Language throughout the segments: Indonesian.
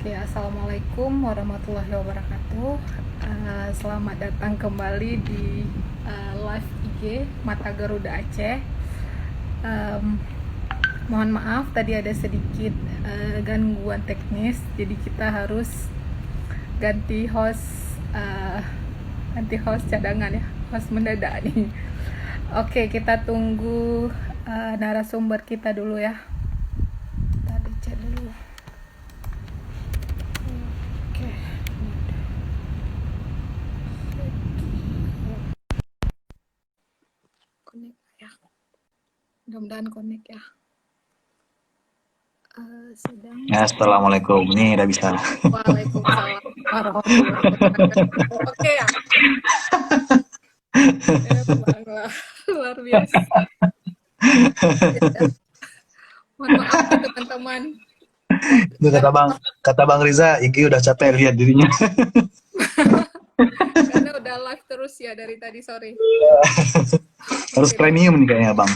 Ya, assalamualaikum warahmatullahi wabarakatuh. Selamat datang kembali di live IG Mata Garuda Aceh. Em, Mohon maaf tadi ada sedikit gangguan teknis, jadi kita harus ganti host, cadangan ya, host mendadak nih. Oke, kita tunggu narasumber kita dulu ya. Tadi cek dulu. Oke. Connect ya, mudah-mudahan connect ya. Sedang Ya, assalamualaikum. Ini udah bisa. Waalaikumsalam warahmatullahi wabarakatuh. Oke ya, banglah. Luar biasa ya. Mohon maaf nih teman-teman. Itu kata Bang Riza, Iki udah capek lihat dirinya. Karena udah live terus ya dari tadi sore. Harus Oke deh. premium nih kayaknya, Bang.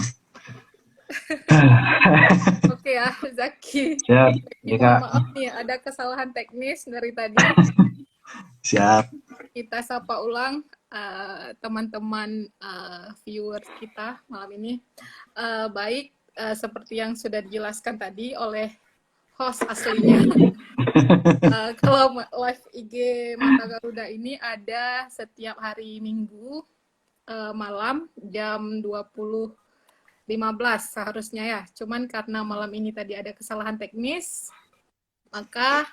Oke ya, Zaki. Siap. Zaki, Ya, mohon Kak. maaf nih ada kesalahan teknis dari tadi. Siap. Kita sapa ulang teman-teman viewers kita malam ini. Baik, seperti yang sudah dijelaskan tadi oleh host aslinya. Kalau live IG Mata Garuda ini ada setiap hari Minggu malam jam 20.15 seharusnya ya. Cuman karena malam ini tadi ada kesalahan teknis, maka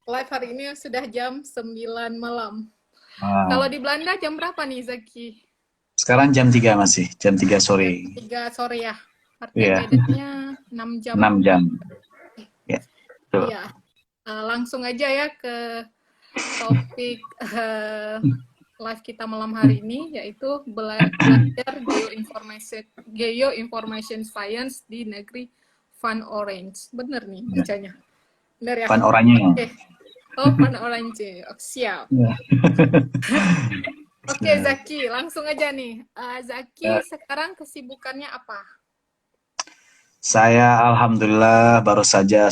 live hari ini sudah jam 9 malam. Kalau di Belanda jam berapa nih, Zaki? Sekarang jam 3 masih, jam 3 Jam sore. 3 sore ya. Artinya Iya, bedanya 6 jam. 6 jam. Ya, betul. Iya. Langsung aja ya ke topik live kita malam hari ini, yaitu belajar Geoinformation Science di negeri Van Orange. Bener nih bacanya. Bener ya? Pan oranye. Oke. Oh, Van Orange. Oh, siap. Ya. Oke, Zaki. Langsung aja nih. Zaki, sekarang kesibukannya apa? Saya alhamdulillah baru saja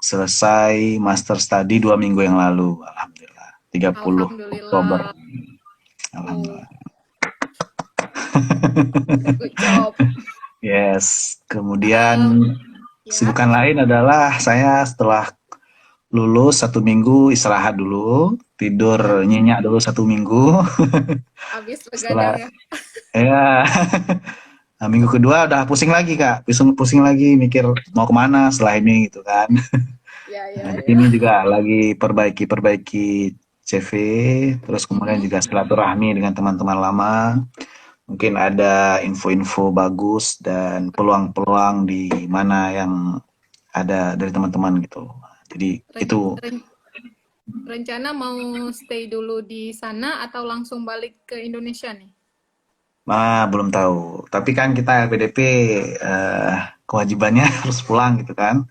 selesai master study 2 minggu yang lalu. Alhamdulillah. 30 Oktober. Alhamdulillah. Alhamdulillah. Good job. Yes. Kemudian Ya. kesibukan lain adalah saya setelah lulus 1 minggu istirahat dulu, tidur nyenyak dulu 1 minggu. Habis begadang Setelah ya. ya nah, minggu kedua udah pusing lagi Kak, pusing lagi mikir mau kemana setelah ini gitu kan. Ya. Nah, di sini juga lagi perbaiki CV, terus kemudian juga silaturahmi dengan teman-teman lama. Mungkin ada info-info bagus dan peluang-peluang di mana yang ada dari teman-teman gitu. Jadi itu Rencana mau stay dulu di sana atau langsung balik ke Indonesia nih? belum tahu. Tapi kan kita LPDP kewajibannya harus pulang gitu kan.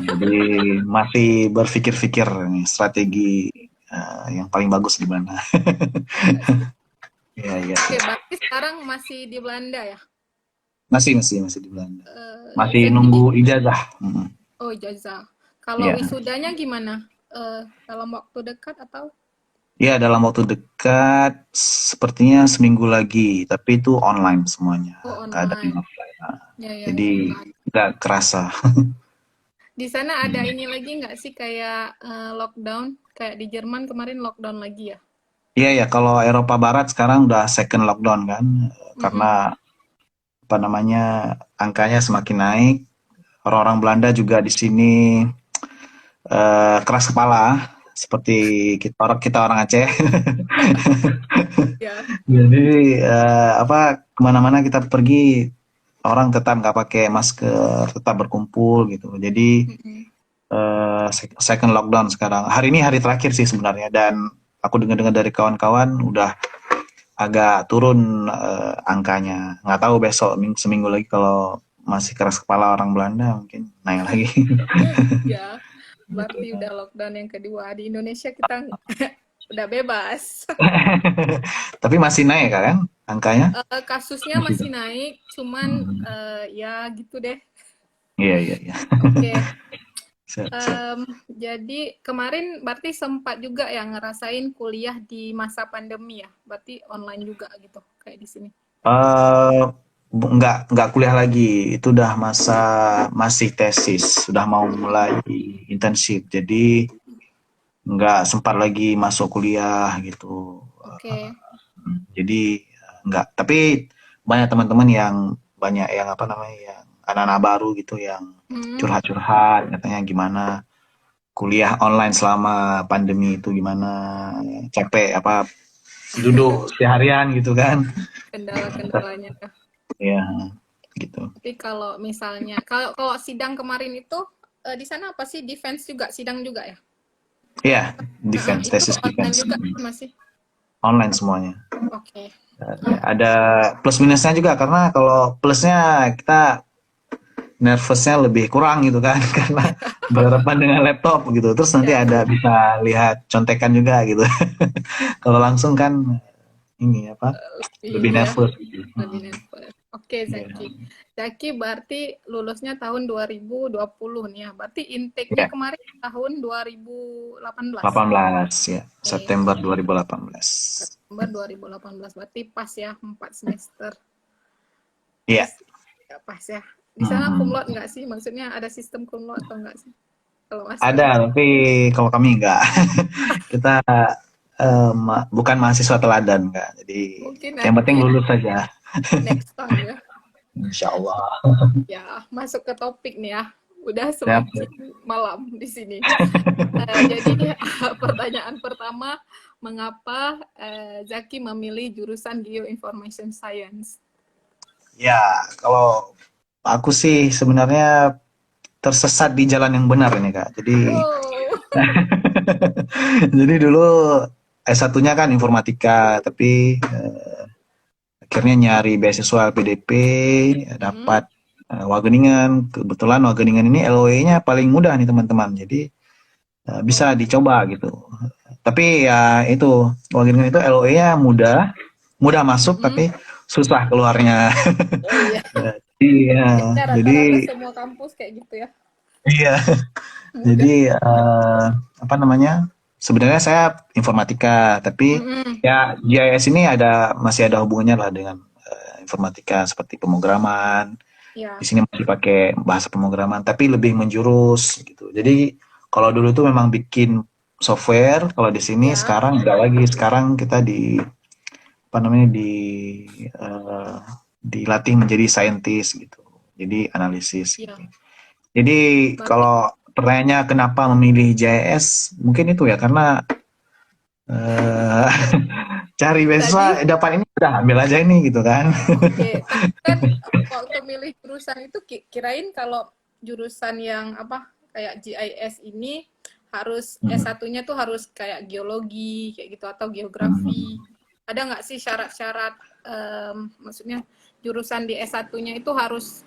Jadi masih berpikir-pikir nih strategi yang paling bagus di mana. Iya. Oke, berarti sekarang masih di Belanda ya? Masih di Belanda. Masih Zaki, nunggu ijazah. oh ijazah. Kalau Iya. wisudanya gimana? Dalam waktu dekat atau? Ya, dalam waktu dekat sepertinya seminggu lagi, tapi itu online semuanya. Oh, Nggak ada yang online. offline. Ya. Jadi nggak kerasa. Di sana ada ini lagi nggak sih kayak lockdown? Kayak di Jerman kemarin lockdown lagi ya? Iya ya, kalau Eropa Barat sekarang udah second lockdown kan, karena apa namanya angkanya semakin naik. Orang-orang Belanda juga di sini keras kepala, seperti kita orang Aceh. Ya. Jadi kemana-mana kita pergi orang tetap nggak pakai masker, tetap berkumpul gitu. Jadi second lockdown sekarang. Hari ini hari terakhir sih sebenarnya dan aku dengar-dengar dari kawan-kawan udah agak turun angkanya. Nggak tahu besok seminggu lagi kalau masih keras kepala orang Belanda mungkin naik lagi. Ya, berarti udah lockdown yang kedua. Di Indonesia kita udah bebas. Tapi masih naik kan angkanya? Kasusnya masih naik, cuman ya gitu deh. Iya. Oke. Siap. Jadi kemarin berarti sempat juga ya ngerasain kuliah di masa pandemi ya? Berarti online juga gitu, kayak di sini. Eh, nggak kuliah lagi. Itu udah masih tesis, sudah mau mulai intensif. Jadi nggak sempat lagi masuk kuliah gitu. Oke. Jadi nggak. Tapi banyak teman-teman yang apa namanya yang anak-anak baru gitu yang Hmm, curhat-curhat katanya gimana kuliah online selama pandemi itu gimana capek apa duduk seharian gitu kan. kendala-kendalanya ya. Ya gitu. Tapi kalau misalnya, kalau kalau sidang kemarin itu di sana apa sih defense juga, sidang juga ya? Iya, defense, Itu tesis online defense. juga masih. Online semuanya. Oke. Ada plus minusnya juga karena kalau plusnya kita nervousnya lebih kurang gitu kan karena berhadapan dengan laptop gitu. Terus nanti Ya, ada bisa lihat contekan juga gitu. Kalau langsung kan ini apa lebih ini ya nervous gitu. lebih nervous. Oke, Ya. Zaki. Zaki berarti lulusnya tahun 2020 nih ya. Berarti intake-nya Ya, kemarin tahun 2018. 18 ya, Oke, September 2018. September 2018. Berarti pas ya 4 semester. Iya. Ya, pas ya. Di sana cum Hmm. laude nggak sih? Maksudnya ada sistem cum laude atau nggak sih? Kalau master. Ada, tapi kalau kami enggak. Kita bukan mahasiswa teladan enggak. Jadi Mungkin yang penting nanti lulus saja. next time ya. Insya Allah. Ya, masuk ke topik nih ya. Udah Siap. semakin malam di sini. Jadi pertanyaan pertama, mengapa Zaki memilih jurusan Geoinformation Science? Ya, kalau aku sih sebenarnya tersesat di jalan yang benar ini Kak. Jadi Wow. jadi dulu S1-nya kan informatika, tapi akhirnya nyari beasiswa LPDP, Hmm, dapat Wageningen. Kebetulan Wageningen ini LOE-nya paling mudah nih teman-teman. Jadi bisa oh, dicoba gitu. Tapi ya itu Wageningen itu LOE-nya mudah, mudah masuk mm-mm. tapi susah keluarnya. Oh iya. Iya, Kayaknya rata-rata jadi semua kampus kayak gitu ya. iya, Mudah. jadi apa namanya? Sebenarnya saya informatika, tapi Mm-mm. ya GIS ini masih ada hubungannya lah dengan informatika seperti pemrograman. Di Ya, sini masih pakai bahasa pemrograman, tapi lebih menjurus gitu. Jadi kalau dulu itu memang bikin software, kalau di sini ya, sekarang enggak lagi. Sekarang kita apa namanya eh, dilatih menjadi scientist gitu. Jadi analisis gitu. ya. Jadi Berarti kalau pertanyaannya kenapa memilih JS, mungkin itu ya karena eh, cari tadi, beasiswa dapat ini udah ambil aja ini gitu kan. oke, tadi kan waktu milih jurusan itu kirain kalau jurusan yang apa kayak GIS ini harus Hmm. S1-nya tuh harus kayak geologi kayak gitu atau Hmm. geografi. Ada nggak sih syarat-syarat maksudnya jurusan di S1-nya itu harus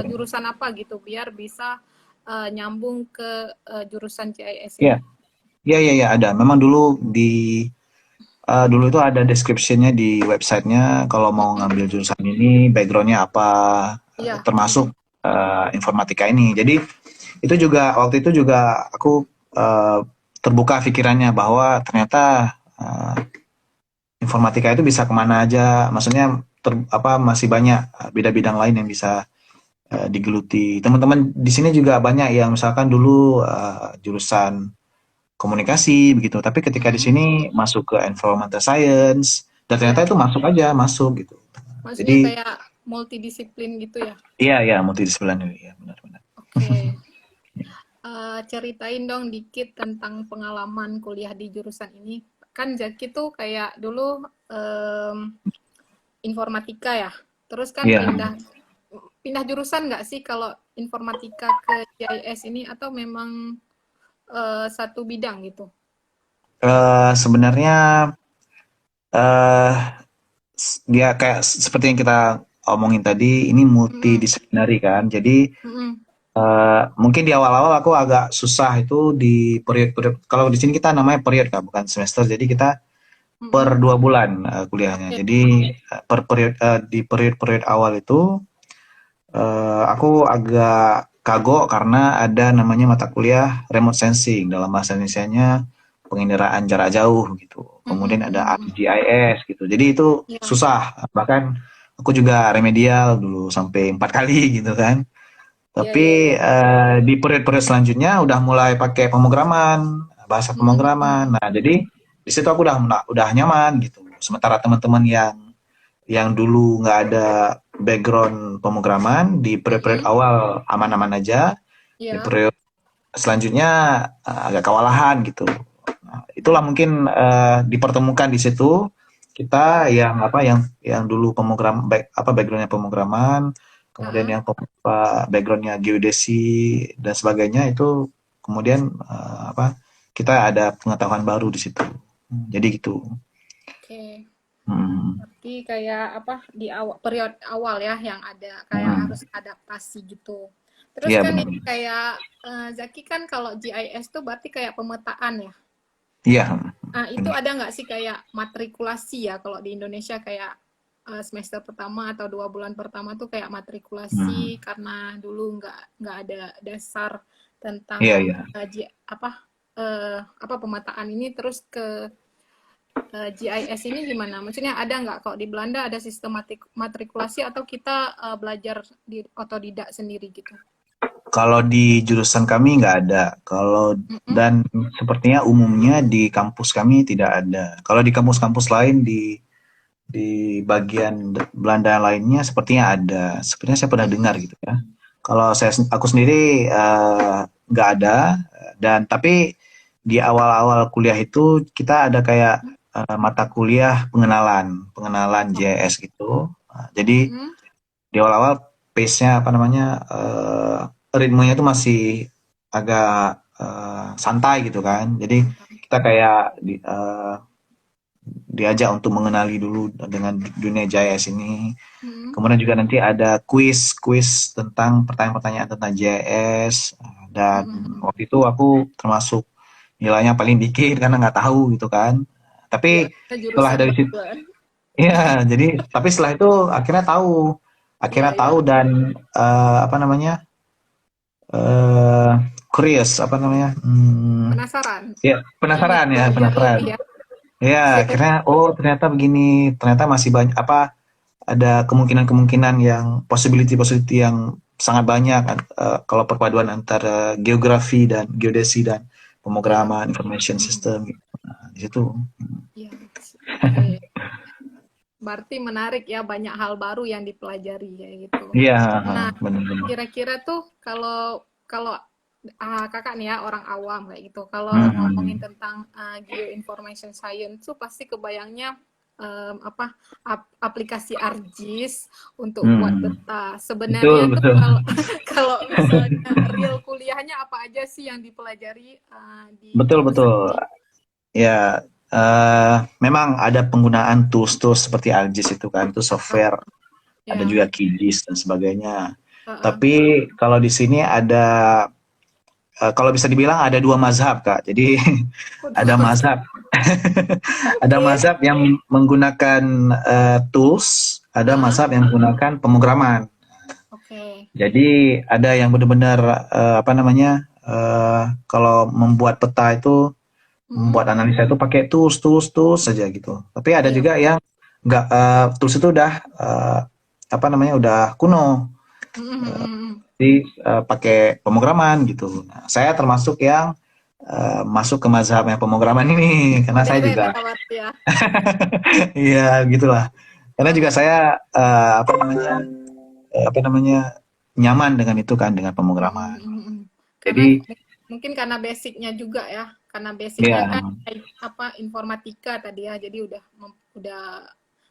jurusan apa gitu biar bisa nyambung ke jurusan GIS Ya, ini? ya, ya, ya ada. Memang dulu itu ada description-nya di websitenya kalau mau Mm-mm. ngambil jurusan ini background-nya apa, Iya. termasuk informatika ini. Jadi itu juga waktu itu juga aku eh, terbuka pikirannya bahwa ternyata informatika itu bisa kemana aja. Maksudnya apa masih banyak bidang-bidang lain yang bisa digeluti. Teman-teman di sini juga banyak yang misalkan dulu jurusan komunikasi begitu, tapi ketika di Mm-mm. sini masuk ke environmental science dan ternyata Iya. itu masuk aja masuk gitu. Maksudnya Jadi kayak multidisiplin gitu ya? iya ya multidisipliner ya benar-benar. Oke. Ceritain dong dikit tentang pengalaman kuliah di jurusan ini. Kan Jaki tuh kayak dulu informatika ya. Terus kan Iya. pindah pindah jurusan nggak sih kalau informatika ke GIS ini atau memang satu bidang gitu? Sebenarnya eh dia kayak seperti yang kita omongin tadi ini Mm-mm. multidisiplinary kan. Jadi Mm-mm. mungkin di awal-awal aku agak susah itu di period-period. Kalau di sini kita namanya period kan, bukan semester. Jadi kita per Mm-mm. 2 bulan kuliahnya. Oke. Jadi per period di period-period awal itu aku agak kagok karena ada namanya mata kuliah remote sensing, dalam bahasa Indonesianya penginderaan jarak jauh gitu. Kemudian ada ArcGIS gitu. Jadi itu Ya. susah. Bahkan aku juga remedial dulu sampai 4 kali gitu kan. Tapi di periode-periode selanjutnya udah mulai pakai pemrograman, bahasa pemrograman. Nah, jadi di situ aku udah nyaman gitu. Sementara teman-teman yang dulu nggak ada background pemrograman di periode-periode awal aman-aman aja, di Ya. periode selanjutnya agak kewalahan gitu. Nah, itulah mungkin dipertemukan di situ kita yang dulu backgroundnya pemrograman, kemudian yang backgroundnya geodesi dan sebagainya itu kemudian kita ada pengetahuan baru di situ. Jadi gitu. Oke. Hmm. Berarti kayak apa di awal periode awal ya yang ada kayak harus adaptasi gitu. Terus Iya kan benar. ini kayak Zaki kan kalau GIS tuh berarti kayak pemetaan ya. Iya. Nah, itu ada nggak sih kayak matrikulasi ya kalau di Indonesia kayak semester pertama atau 2 bulan pertama tuh kayak matrikulasi karena dulu nggak ada dasar Iya, tentang iya. apa pemetaan ini terus ke GIS ini gimana? Maksudnya ada nggak kok di Belanda ada sistem matrikulasi atau kita belajar di otodidak sendiri gitu? Kalau di jurusan kami nggak ada. Dan sepertinya umumnya di kampus kami tidak ada. Kalau di kampus-kampus lain di bagian Belanda lainnya sepertinya ada. Sepertinya saya pernah dengar gitu ya. Kalau aku sendiri nggak ada. Dan tapi di awal-awal kuliah itu kita ada kayak mata kuliah pengenalan JS gitu. Jadi di awal-awal pace-nya ritmenya itu masih agak santai gitu kan. Jadi kita kayak diajak untuk mengenali dulu dengan dunia JS ini. Kemudian juga nanti ada kuis tentang pertanyaan-pertanyaan tentang JS. Dan waktu itu aku termasuk nilainya paling dikit karena nggak tahu gitu kan. Ya, Tapi kita setelah jurusan dari situ, baru. ya jadi tapi setelah itu akhirnya tahu dan apa namanya curious Penasaran. ya Ingin belajar penasaran lebih ya. ya akhirnya ternyata begini, ternyata masih banyak ada kemungkinan-kemungkinan yang possibility yang sangat banyak kalau perpaduan antara geografi dan geodesi dan pemrograman information system gitu. Nah, di situ. Ya. Oke. Berarti menarik ya, banyak hal baru yang dipelajari kayak gitu. Iya, Nah, benar-benar. kira-kira tuh kalau kalau kakak nih ya orang awam kayak gitu, kalau ngomongin tentang geoinformation science tuh pasti kebayangnya aplikasi ArcGIS untuk buat peta. Betul, Sebenarnya tuh betul. kalau misalnya real kuliahnya apa aja sih yang dipelajari di Betul, kampus betul. ini? Ya, memang ada penggunaan tools-tools seperti ArcGIS itu kan, itu software, ada Ya. juga QGIS dan sebagainya. Tapi kalau di sini kalau bisa dibilang ada dua mazhab, Kak. Jadi ada mazhab, ada Oke. mazhab yang menggunakan tools, ada mazhab yang menggunakan pemrograman. Oke. Jadi ada yang benar-benar kalau membuat peta itu membuat analisa itu pakai tools saja gitu. Tapi ada Iya. juga yang nggak tools itu udah udah kuno. Jadi pakai pemrograman gitu. Nah, saya termasuk yang masuk ke mazhab yang pemrograman ini karena saya Modern juga ya berarti ya. iya gitulah. Karena juga saya nyaman dengan itu kan dengan pemrograman. Karena Jadi mungkin karena basicnya juga ya, karena basicnya ya kan informatika tadi ya, jadi udah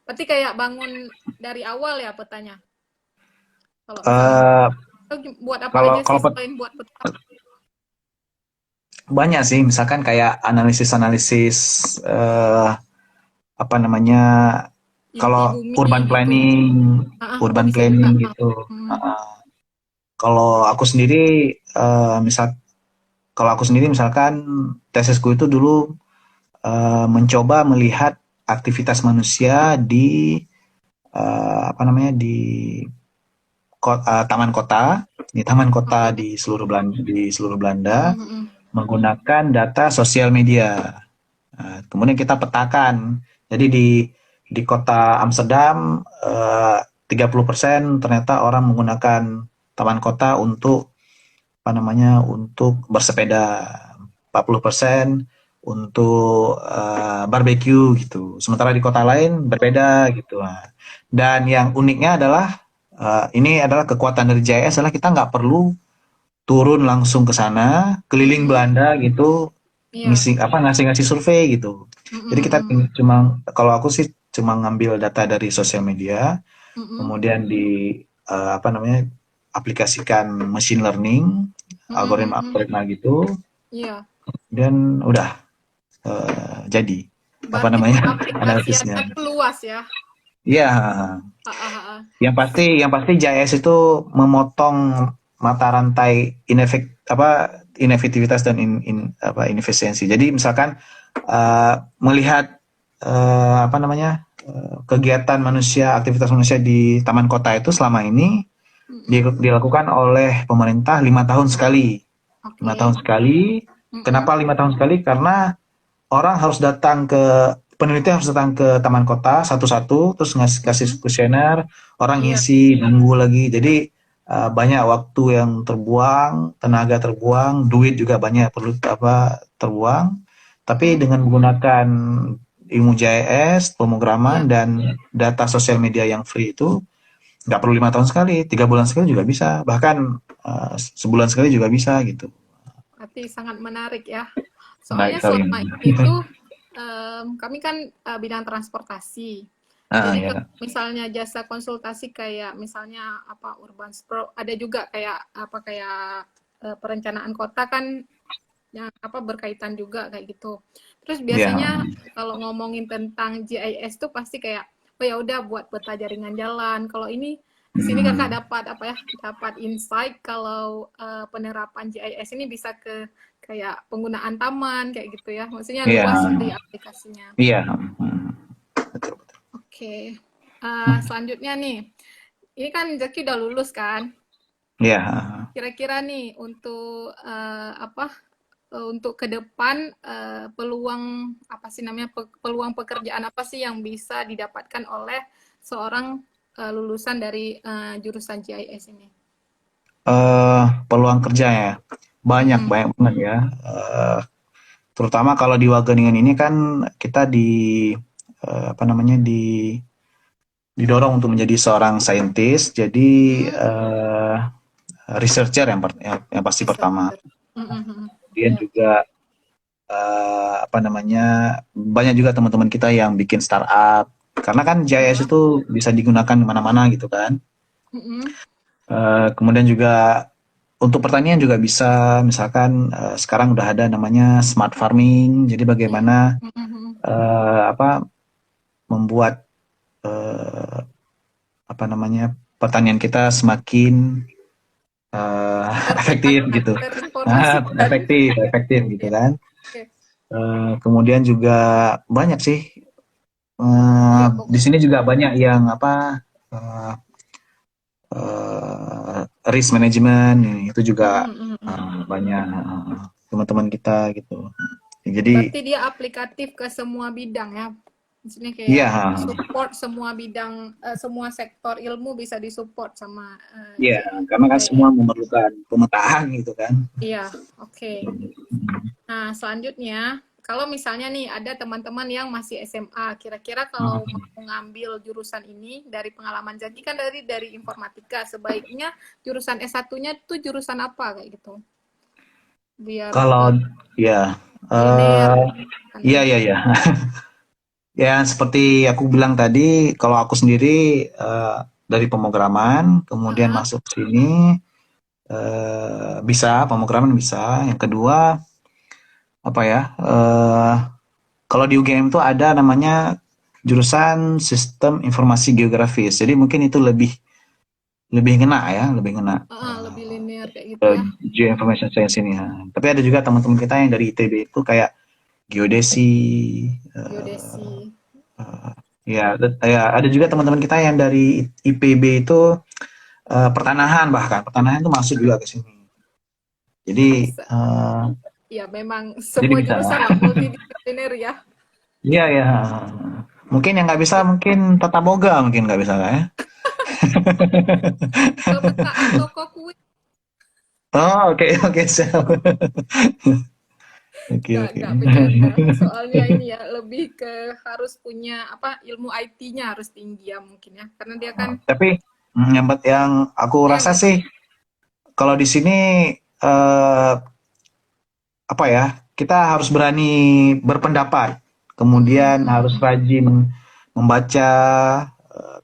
berarti kayak bangun dari awal ya petanya. Kalau misalnya buat apa kalau aja sih selain buat peta? banyak sih, misalkan kayak analisis Inti kalau bumi urban gitu. planning, Oh bisa juga. gitu. Kalau aku sendiri, kalau aku sendiri misalkan tesisku itu dulu mencoba melihat aktivitas manusia di di taman kota, di taman kota di seluruh Belanda menggunakan data sosial media. Kemudian kita petakan. Jadi di kota Amsterdam 30% ternyata orang menggunakan taman kota untuk untuk bersepeda, 40% untuk barbecue gitu. Sementara di kota lain berbeda gitu. Nah, dan yang uniknya adalah ini adalah kekuatan dari JIS adalah kita nggak perlu turun langsung ke sana, keliling Belanda gitu, ngasih survei gitu. Jadi kita cuma, kalau aku sih cuma ngambil data dari sosial media, kemudian aplikasikan machine learning, algoritma gitu, dan udah jadi analisisnya. Luas ya. Iya. Yang pasti JS itu memotong mata rantai inefektivitas dan inefisiensi. Jadi misalkan melihat kegiatan manusia, aktivitas manusia di taman kota itu selama ini dilakukan oleh pemerintah 5 tahun sekali. 5 tahun sekali. Kenapa 5 tahun sekali? Karena orang harus datang peneliti harus datang ke taman kota satu-satu, terus kasih kuesioner, orang ngisi, nunggu lagi. Jadi banyak waktu yang terbuang, tenaga terbuang, duit juga banyak perlu terbuang. Tapi dengan menggunakan ilmu JS, pemrograman dan data sosial media yang free itu nggak perlu 5 tahun sekali, 3 bulan sekali juga bisa, bahkan sebulan sekali juga bisa gitu. Berarti sangat menarik ya. Soalnya selama itu kami kan bidang transportasi. Jadi misalnya jasa konsultasi kayak misalnya urban sprawl, ada juga kayak perencanaan kota kan yang berkaitan juga kayak gitu. Terus biasanya kalau ngomongin tentang GIS tuh pasti kayak oh ya udah buat peta jaringan jalan. Kalau ini di sini kakak dapat insight kalau penerapan GIS ini bisa ke kayak penggunaan taman kayak gitu ya. Maksudnya luas di aplikasinya. Iya. Oke. Selanjutnya nih. Ini kan Zaki udah lulus kan? Iya. Kira-kira nih untuk untuk ke depan peluang peluang pekerjaan apa sih yang bisa didapatkan oleh seorang lulusan dari jurusan GIS ini? Peluang kerjanya banyak banget ya. Terutama kalau di Wageningen ini kan kita didorong untuk menjadi seorang saintis, jadi researcher yang pasti pertama. Kemudian juga banyak juga teman-teman kita yang bikin startup, karena kan GIS itu bisa digunakan di mana-mana gitu kan. Kemudian juga untuk pertanian juga bisa, misalkan sekarang udah ada namanya smart farming, jadi bagaimana membuat pertanian kita semakin efektif gitu, efektif gitu kan. Kemudian juga banyak sih di sini juga banyak yang risk management itu juga banyak teman-teman kita gitu. Jadi berarti dia aplikatif ke semua bidang ya. Maksudnya kayak support semua bidang, semua sektor ilmu bisa disupport sama karena kan semua memerlukan pemetaan gitu kan. Iya, oke. Nah, selanjutnya kalau misalnya nih ada teman-teman yang masih SMA, kira-kira kalau mau ngambil jurusan ini dari pengalaman Zaki kan dari informatika, sebaiknya jurusan S1-nya tuh jurusan apa kayak gitu? Biar kalau iya. Ya, seperti aku bilang tadi, kalau aku sendiri dari pemrograman, kemudian masuk sini bisa, pemrograman bisa. Yang kedua, kalau di UGM itu ada namanya jurusan Sistem Informasi Geografis. Jadi mungkin itu lebih ngena ya, lebih ngena. Lebih linear kayak gitu ya. Geoinformation Science ini. Tapi ada juga teman-teman kita yang dari ITB itu kayak geodesi. Ya, ada juga teman-teman kita yang dari IPB itu pertanahan, bahkan pertanahan itu masuk juga ke sini. Jadi ya memang jadi semua bisa. jurusan lah multidisipliner ya. Iya ya. Mungkin yang nggak bisa mungkin tata boga mungkin nggak bisa nggak ya? Pemetaan toko kue Oh oke oke siap. Oke oke. nggak bercanda. Soalnya ini ya lebih ke harus punya apa ilmu IT-nya harus tinggi ya mungkin ya. Karena dia kan Tapi yang aku ya rasa nggak sih kalau di sini eh, apa ya, kita harus berani berpendapat, kemudian harus rajin membaca,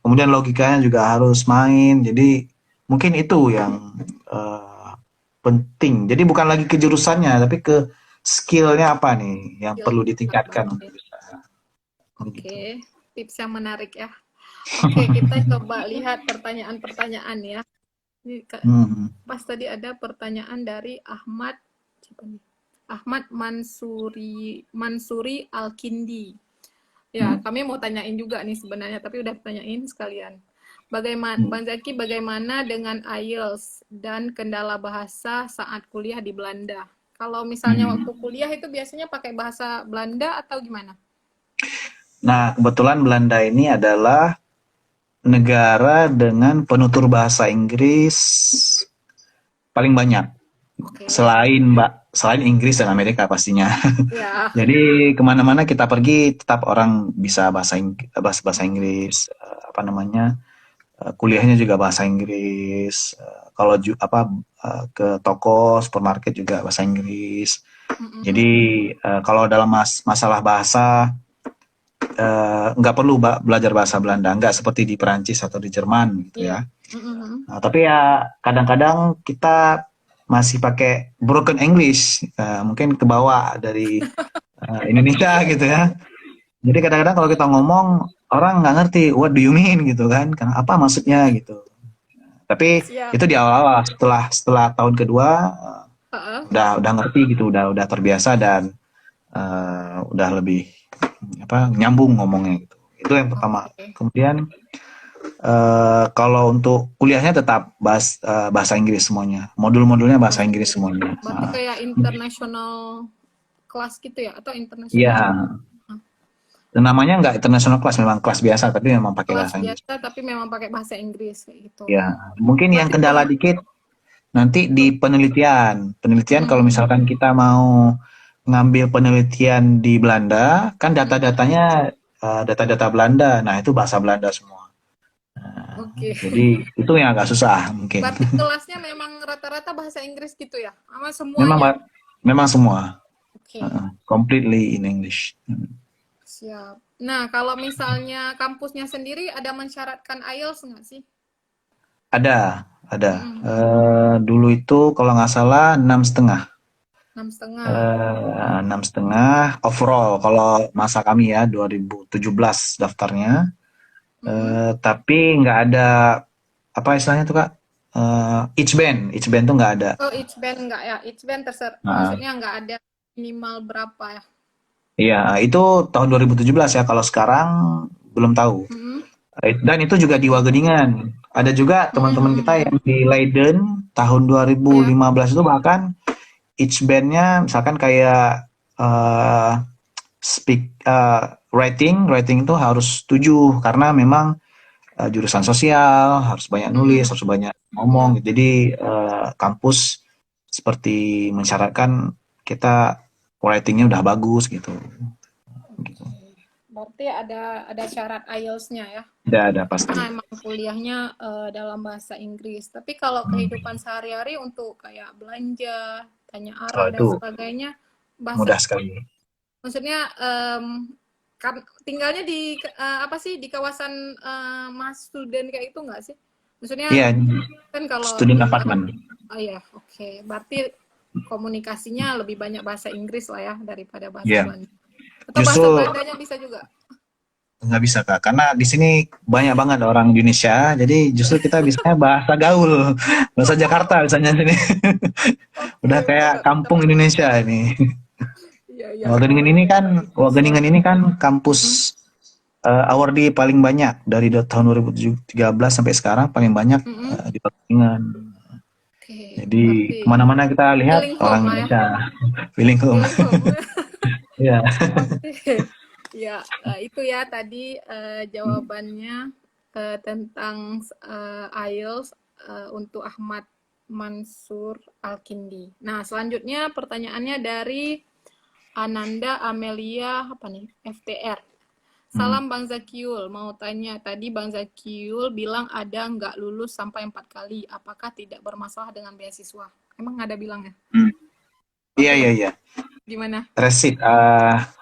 kemudian logikanya juga harus main. Jadi mungkin itu yang penting. Jadi bukan lagi ke jurusannya, tapi ke skillnya apa nih yang perlu ditingkatkan untuk bisa begitu. Oke, tips yang menarik ya. Oke, kita coba lihat pertanyaan-pertanyaan ya. Ini pas tadi ada pertanyaan dari Ahmad, siapa nih? Ahmad Mansuri Alkindi. Ya, kami mau tanyain juga nih sebenarnya, tapi udah tanyain sekalian. Bagaimana, Bang Zaki, bagaimana dengan IELTS dan kendala bahasa saat kuliah di Belanda? Kalau misalnya waktu kuliah itu biasanya pakai bahasa Belanda atau gimana? Nah, kebetulan Belanda ini adalah negara dengan penutur bahasa Inggris paling banyak. Selain Inggris dan Amerika pastinya. Ya. Jadi kemana-mana kita pergi tetap orang bisa bahasa Inggris, kuliahnya juga bahasa Inggris. Kalau ke toko, supermarket juga bahasa Inggris. Jadi kalau dalam masalah bahasa nggak perlu belajar bahasa Belanda, nggak seperti di Perancis atau di Jerman gitu ya. Nah, tapi ya kadang-kadang kita masih pakai broken English, mungkin kebawa dari Indonesia gitu ya. Jadi kadang-kadang kalau kita ngomong orang nggak ngerti what do you mean gitu kan, karena apa maksudnya gitu. Tapi itu di awal-awal, setelah tahun kedua udah ngerti gitu, udah terbiasa dan udah lebih nyambung ngomongnya gitu. Itu yang pertama. Kemudian kalau untuk kuliahnya tetap bahasa Inggris semuanya. Modul-modulnya bahasa Inggris semuanya. Berarti kayak international kelas gitu ya? Atau international? Iya. Namanya nggak international kelas, memang kelas biasa, tapi memang pakai bahasa Inggris. Kelas biasa, tapi memang pakai bahasa Inggris kayak gitu. Ya, mungkin yang kendala dikit nanti di penelitian. Penelitian kalau misalkan kita mau ngambil penelitian di Belanda, kan data-datanya data-data Belanda. Nah, itu bahasa Belanda semua. Jadi itu yang agak susah mungkin. Berarti kelasnya memang rata-rata bahasa Inggris gitu ya? Sama semuanya? Memang semua. Completely in English. Siap. Nah, kalau misalnya kampusnya sendiri ada mensyaratkan IELTS nggak sih? Ada. Dulu itu kalau nggak salah 6,5. 6,5 overall kalau masa kami ya 2017 daftarnya. Tapi nggak ada apa istilahnya tuh Kak, each band tuh nggak ada. Oh, each band nggak ya? Each band maksudnya nggak ada minimal berapa ya? Iya, itu tahun 2017 ya, kalau sekarang belum tahu. Dan itu juga di Wageningen. Ada juga teman-teman kita yang di Leiden tahun 2015 itu bahkan each band-nya misalkan kayak writing itu harus 7 karena memang jurusan sosial, harus banyak nulis, harus banyak ngomong. Jadi kampus seperti mensyaratkan kita writing-nya udah bagus gitu. Berarti ada syarat IELTS-nya ya? Ada pasti. Karena emang kuliahnya dalam bahasa Inggris. Tapi kalau kehidupan sehari-hari untuk kayak belanja, tanya arah dan sebagainya, mudah sekali. Maksudnya kan tinggalnya di di kawasan mas student kayak itu nggak sih? Maksudnya kan kalau student apartment. Oh ya, oke. Berarti komunikasinya lebih banyak bahasa Inggris lah ya daripada bahasa Belanda. Atau bahasa Belandanya bisa juga? Nggak bisa Kak, karena di sini banyak banget orang Indonesia, jadi justru kita bisa bahasa gaul, bahasa Jakarta misalnya sini. Udah kayak kampung Indonesia ini. Wageningen ini kan kampus awardee paling banyak dari tahun 2013 sampai sekarang paling banyak di pertandingan. Oke, Jadi berarti kemana-mana kita lihat feeling home orang lah ya. Indonesia feeling home. Feeling home. Ya. Oke. Ya, itu ya tadi jawabannya tentang IELTS untuk Ahmad Mansur Alkindi. Nah, selanjutnya pertanyaannya dari Ananda Amelia apa nih? FTR. Salam Bang Zakiul, mau tanya tadi Bang Zakiul bilang ada nggak lulus sampai 4 kali, apakah tidak bermasalah dengan beasiswa? Emang ada bilangnya? Iya, Oke, iya, iya. gimana? Resit,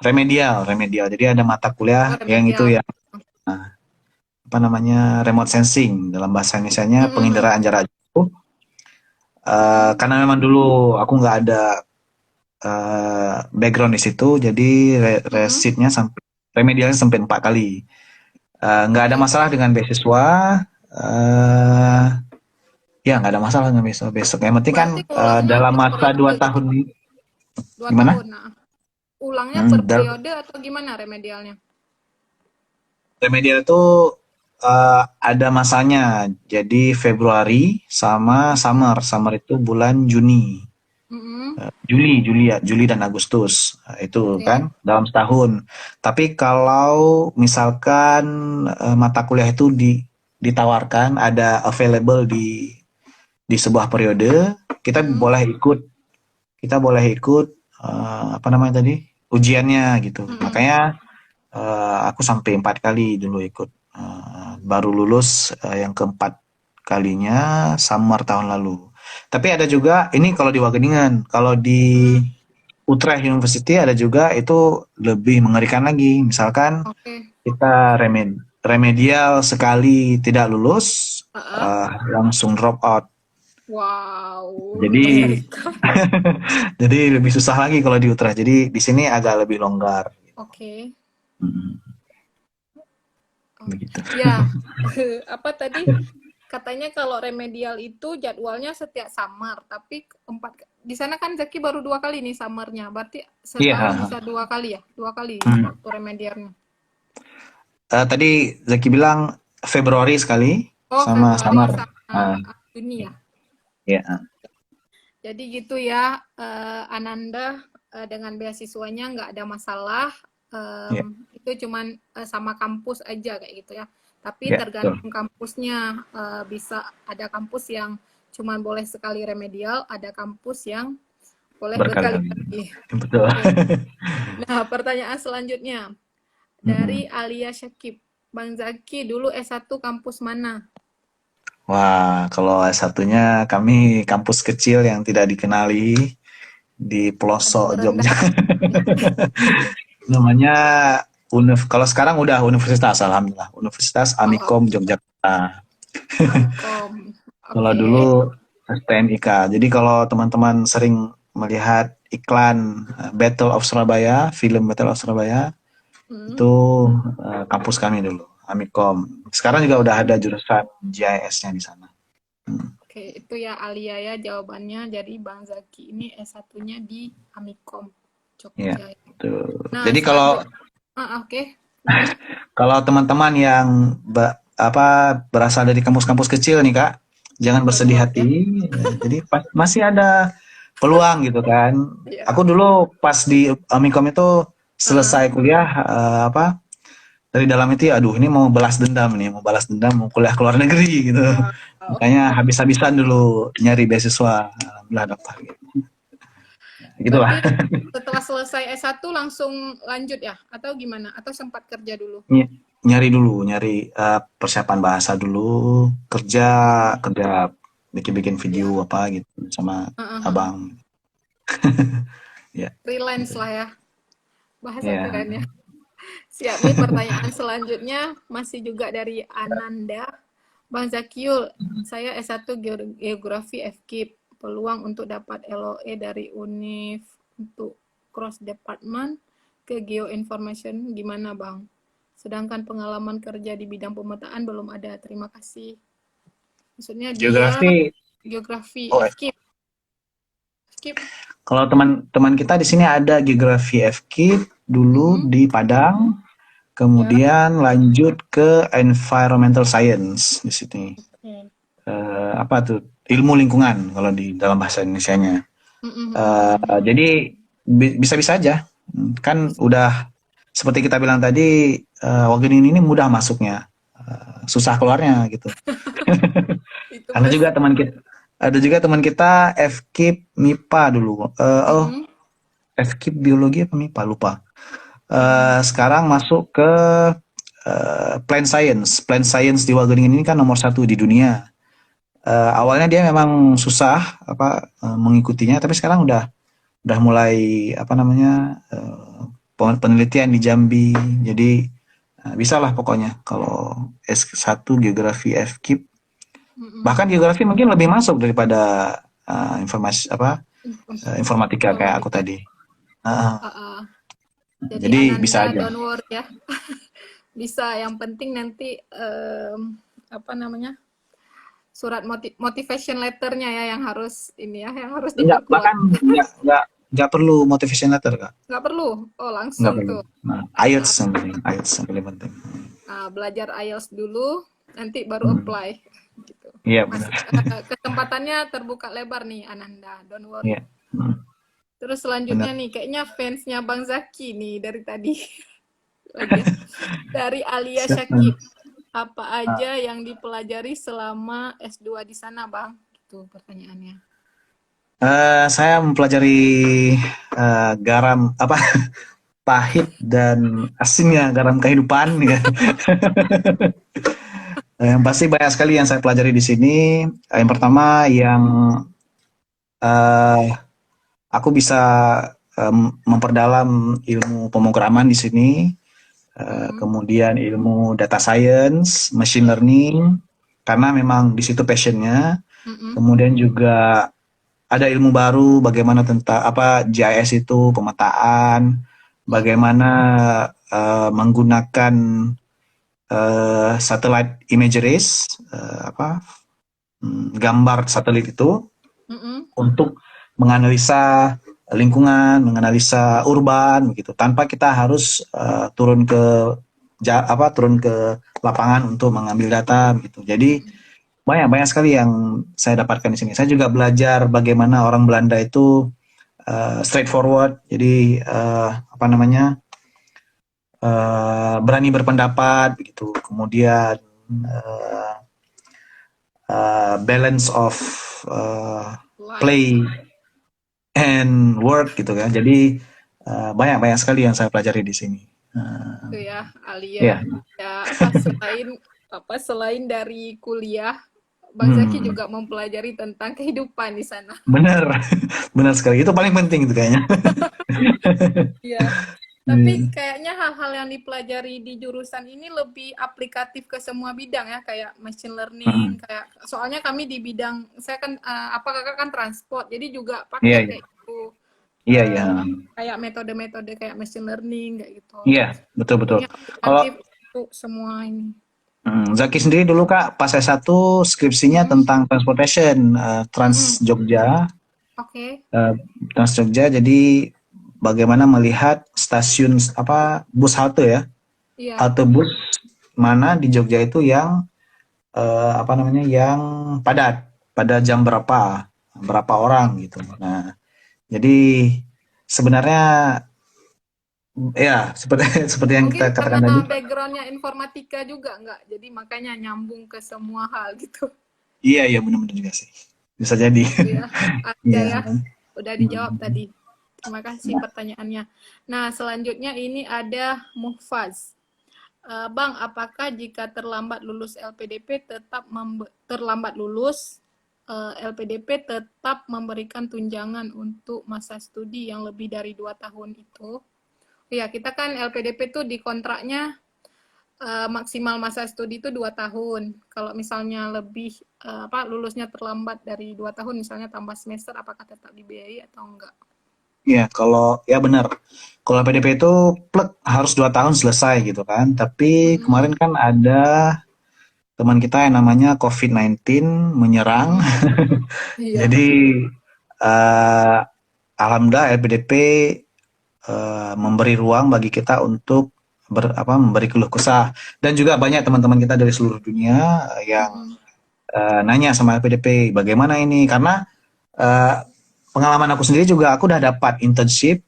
remedial. Jadi ada mata kuliah Oh, yang itu remedial. ya, apa namanya, remote sensing, dalam bahasa Indonesianya penginderaan jarak jauh. Karena memang dulu aku nggak ada background di situ, jadi resitnya sampai remedialnya sampai 4 kali. Nggak ada masalah dengan beasiswa. eh Ya, nggak ada masalah dengan besok. Yang penting kan Berarti ulangnya dalam per masa periode 2 tahun gitu. ini, 2 tahun. gimana? Nah, ulangnya per Dal- periode atau gimana remedialnya? remedial itu ada masanya. Jadi Februari sama summer. Summer itu bulan Juni. Juli dan Agustus. Itu Oke. kan dalam setahun. Tapi kalau misalkan mata kuliah itu ditawarkan ada available di sebuah periode, kita boleh ikut apa namanya tadi? Ujiannya gitu. Makanya aku sampai 4 kali dulu ikut. Baru lulus yang keempat kalinya summer tahun lalu. Tapi ada juga ini kalau di Wageningen, kalau di Utrecht University ada juga itu lebih mengerikan lagi. Misalkan Oke. kita remedial sekali tidak lulus, langsung drop out. Wow, Jadi mengerikan. jadi lebih susah lagi kalau di Utrecht. Jadi di sini agak lebih longgar. Oke. Begitu. Ya, apa tadi? Katanya kalau remedial itu jadwalnya setiap summer, tapi di sana kan Zaki baru 2 kali nih summernya, berarti setahun Iya. bisa 2 kali ya, 2 kali waktu remedialnya. Tadi Zaki bilang Februari sekali Oh, sama Februari summer. sama Juni ya. Ya. Jadi gitu ya, Ananda dengan beasiswanya nggak ada masalah. Ya. Itu cuman sama kampus aja kayak gitu ya. Tapi Ya, tergantung kampusnya, bisa ada kampus yang cuman boleh sekali remedial, ada kampus yang boleh berkali-kali. berkali-kali. Betul. Oke. Nah, pertanyaan selanjutnya dari Alia Syakib. Bang Zaki dulu S1 kampus mana? Wah, kalau S1-nya kami kampus kecil yang tidak dikenali di Paling pelosok rendah. Jogja. Namanya kalau sekarang udah universitas, alhamdulillah. Universitas Oh, Amikom Yogyakarta. Amikom. Kalau Oke. dulu STNIK. Jadi kalau teman-teman sering melihat iklan Battle of Surabaya, film Battle of Surabaya, itu kampus kami dulu, Amikom. Sekarang juga udah ada jurusan GIS-nya di sana. Oke, itu ya Alia ya jawabannya. Jadi Bang Zaki ini S1-nya di Amikom, Ya, Jogja. betul. Nah, Jadi kalau oke. Gimana? kalau teman-teman yang berasal dari kampus-kampus kecil nih Kak, jangan bersedih Berpeluang ya. hati. Jadi masih ada peluang gitu kan. Iya. Aku dulu pas di Amikom itu selesai kuliah dari dalam itu ya, aduh ini mau balas dendam nih, mau kuliah ke luar negeri gitu. Wow. Makanya habis-habisan dulu nyari beasiswa, alhamdulillah daftar gitu. Gitulah. Berarti setelah selesai S1 langsung lanjut ya? Atau gimana? Atau sempat kerja dulu? Nyari persiapan bahasa dulu, kerja bikin-bikin video apa gitu sama abang. Ya. Freelance lah ya. Bahasa Ya. kerennya. Siap nih pertanyaan selanjutnya masih juga dari Ananda. Bang Zakiul, saya S1 Geografi FKIP. Peluang untuk dapat LOE dari UNIF untuk cross department ke Geoinformation gimana Bang? Sedangkan pengalaman kerja di bidang pemetaan belum ada. Terima kasih. Maksudnya dia Geografi FKIP. Kalau teman-teman kita di sini ada Geografi FKIP dulu di Padang. Ya. kemudian lanjut ke environmental science di sini. Oke. Apa tuh? Ilmu lingkungan kalau di dalam bahasa Indonesianya. Jadi bisa-bisa aja. Kan udah seperti kita bilang tadi, Wageningen ini mudah masuknya, susah keluarnya gitu. Itu Ada juga pasti. teman kita, FKIP MIPA dulu. FKIP biologi apa MIPA lupa. Sekarang masuk ke plant science. Plant science di Wageningen ini kan nomor 1 di dunia. Awalnya dia memang susah mengikutinya, tapi sekarang udah mulai penelitian di Jambi. Jadi bisa lah pokoknya kalau S1 geografi FKIP. Bahkan geografi mungkin lebih masuk daripada informatika kayak aku Informatika. tadi. Uh, Jadi jadi bisa Ananda aja. don't worry ya. Bisa, yang penting nanti apa namanya? Surat motivation letternya ya yang harus ini ya, yang harus Enggak, diperkuat. bahkan enggak perlu motivation letter, Kak. Nggak perlu. Oh, Enggak langsung perlu. tuh. Nah, IELTS yang penting, penting. Belajar IELTS dulu, nanti baru apply. Gitu. Iya, Masih, benar. kesempatannya terbuka lebar nih, Ananda. Don't worry. Iya. Terus selanjutnya Benar. nih, kayaknya fansnya Bang Zaki nih dari tadi. Lagi ya. Dari Alia Silakan. Syakib. Apa aja yang dipelajari selama S2 di sana, Bang? Itu pertanyaannya. Saya mempelajari garam pahit dan asinnya garam kehidupan ya. Yang pasti banyak sekali yang saya pelajari di sini. Yang pertama yang uh, aku bisa memperdalam ilmu pemrograman di sini, kemudian ilmu data science, machine learning, karena memang di situ passionnya. Kemudian juga ada ilmu baru bagaimana tentang GIS itu pemetaan, bagaimana menggunakan satellite imageries, gambar satelit itu untuk menganalisa lingkungan, menganalisa urban gitu, tanpa kita harus turun ke lapangan untuk mengambil data gitu. Jadi banyak sekali yang saya dapatkan di sini. Saya juga belajar bagaimana orang Belanda itu straightforward, jadi berani berpendapat begitu. Kemudian balance of play and work gitu kan. Jadi banyak sekali yang saya pelajari di sini. Itu ya, Alia. Yeah. Ya, selain dari kuliah, Bang Zaki juga mempelajari tentang kehidupan di sana. Benar sekali. Itu paling penting itu kayaknya. Iya. Tapi kayaknya hal-hal yang dipelajari di jurusan ini lebih aplikatif ke semua bidang ya, kayak machine learning, kayak soalnya kami di bidang saya kan kakak kan transport, jadi juga pakai kayak itu. Iya. Kayak metode-metode kayak machine learning kayak gitu. Iya, betul. Kalau untuk semua ini. Zaki sendiri dulu Kak, pas S1 skripsinya tentang transportation, Trans Jogja. Oke. Trans Jogja, jadi bagaimana melihat stasiun bus halte ya. Iya. Halte bus mana di Jogja itu yang yang padat pada jam berapa orang gitu. Nah, jadi sebenarnya ya seperti yang mungkin kita katakan tadi. Backgroundnya informatika juga nggak, jadi makanya nyambung ke semua hal gitu. Iya benar-benar juga sih, bisa jadi. Ya, udah dijawab tadi. Terima kasih pertanyaannya. Nah, selanjutnya ini ada Muhfaz. Bang, apakah jika terlambat lulus LPDP LPDP tetap memberikan tunjangan untuk masa studi yang lebih dari 2 tahun itu? Ya, kita kan LPDP tuh di kontraknya maksimal masa studi itu 2 tahun. Kalau misalnya lebih lulusnya terlambat dari 2 tahun, misalnya tambah semester, apakah tetap dibiayai atau enggak? Ya, benar. Kalau PDP itu harus 2 tahun selesai gitu kan. Tapi kemarin kan ada teman kita yang namanya COVID-19 menyerang. Jadi alhamdulillah LPDP memberi ruang bagi kita untuk memberi keluh kesah, dan juga banyak teman-teman kita dari seluruh dunia yang nanya sama LPDP bagaimana ini, karena pengalaman aku sendiri juga, aku udah dapat internship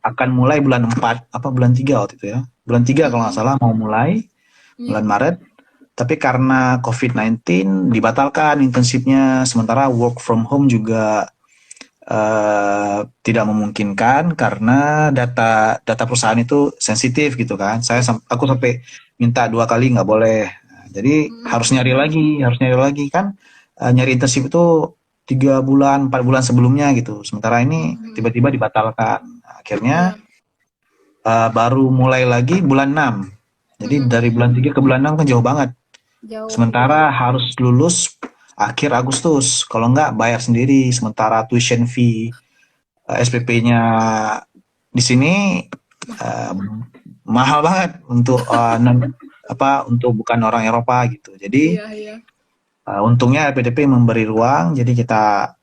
akan mulai bulan 4 bulan 3 waktu itu ya. Bulan 3 kalau nggak salah mau mulai bulan Maret. Tapi karena COVID-19 dibatalkan internshipnya, sementara work from home juga tidak memungkinkan karena data perusahaan itu sensitif gitu kan. Aku sampai minta 2 kali nggak boleh. Jadi harus nyari lagi kan. Nyari internship itu 3 bulan, 4 bulan sebelumnya gitu. Sementara ini tiba-tiba dibatalkan. Akhirnya baru mulai lagi bulan 6. Jadi dari bulan 3 ke bulan 6 kan jauh banget. Sementara harus lulus akhir Agustus. Kalau enggak bayar sendiri. Sementara tuition fee SPP-nya di sini mahal banget untuk untuk bukan orang Eropa gitu. Jadi untungnya LPDP memberi ruang. Jadi kita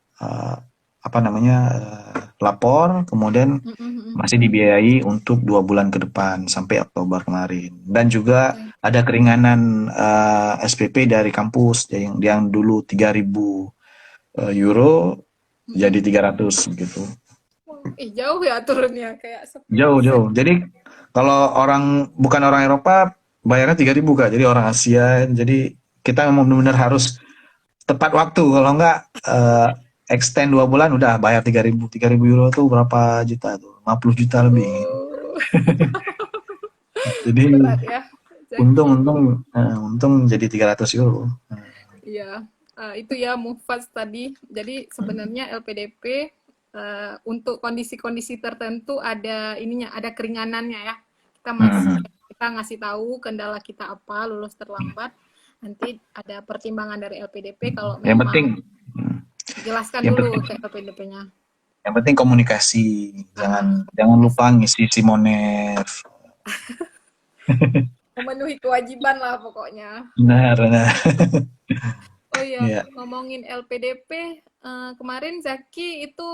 lapor, kemudian masih dibiayai untuk 2 bulan ke depan sampai Oktober kemarin. Dan juga ada keringanan SPP dari kampus yang dulu 3.000 euro jadi 300 gitu. Jauh ya turunnya, kayak jauh. Jadi kalau bukan orang Eropa bayarnya 3.000 Kak. Jadi orang Asia. Jadi kita memang benar-benar harus tepat waktu. Kalau enggak extend 2 bulan udah bayar 3.000 euro tuh berapa juta tuh? 50 juta lebih. Jadi berat ya. Untung jadi 300 euro. Iya, itu ya Mufaz tadi. Jadi sebenarnya LPDP untuk kondisi-kondisi tertentu ada keringanannya ya. Kita ngasih tahu kendala kita apa, lulus terlambat. Nanti ada pertimbangan dari LPDP kalau memang. Yang penting jelaskan dulu ke LPDP-nya. Yang penting komunikasi, jangan lupa ngisi Simonev. Memenuhi kewajiban lah pokoknya. Benar. Oh iya, ngomongin LPDP, kemarin Zaki itu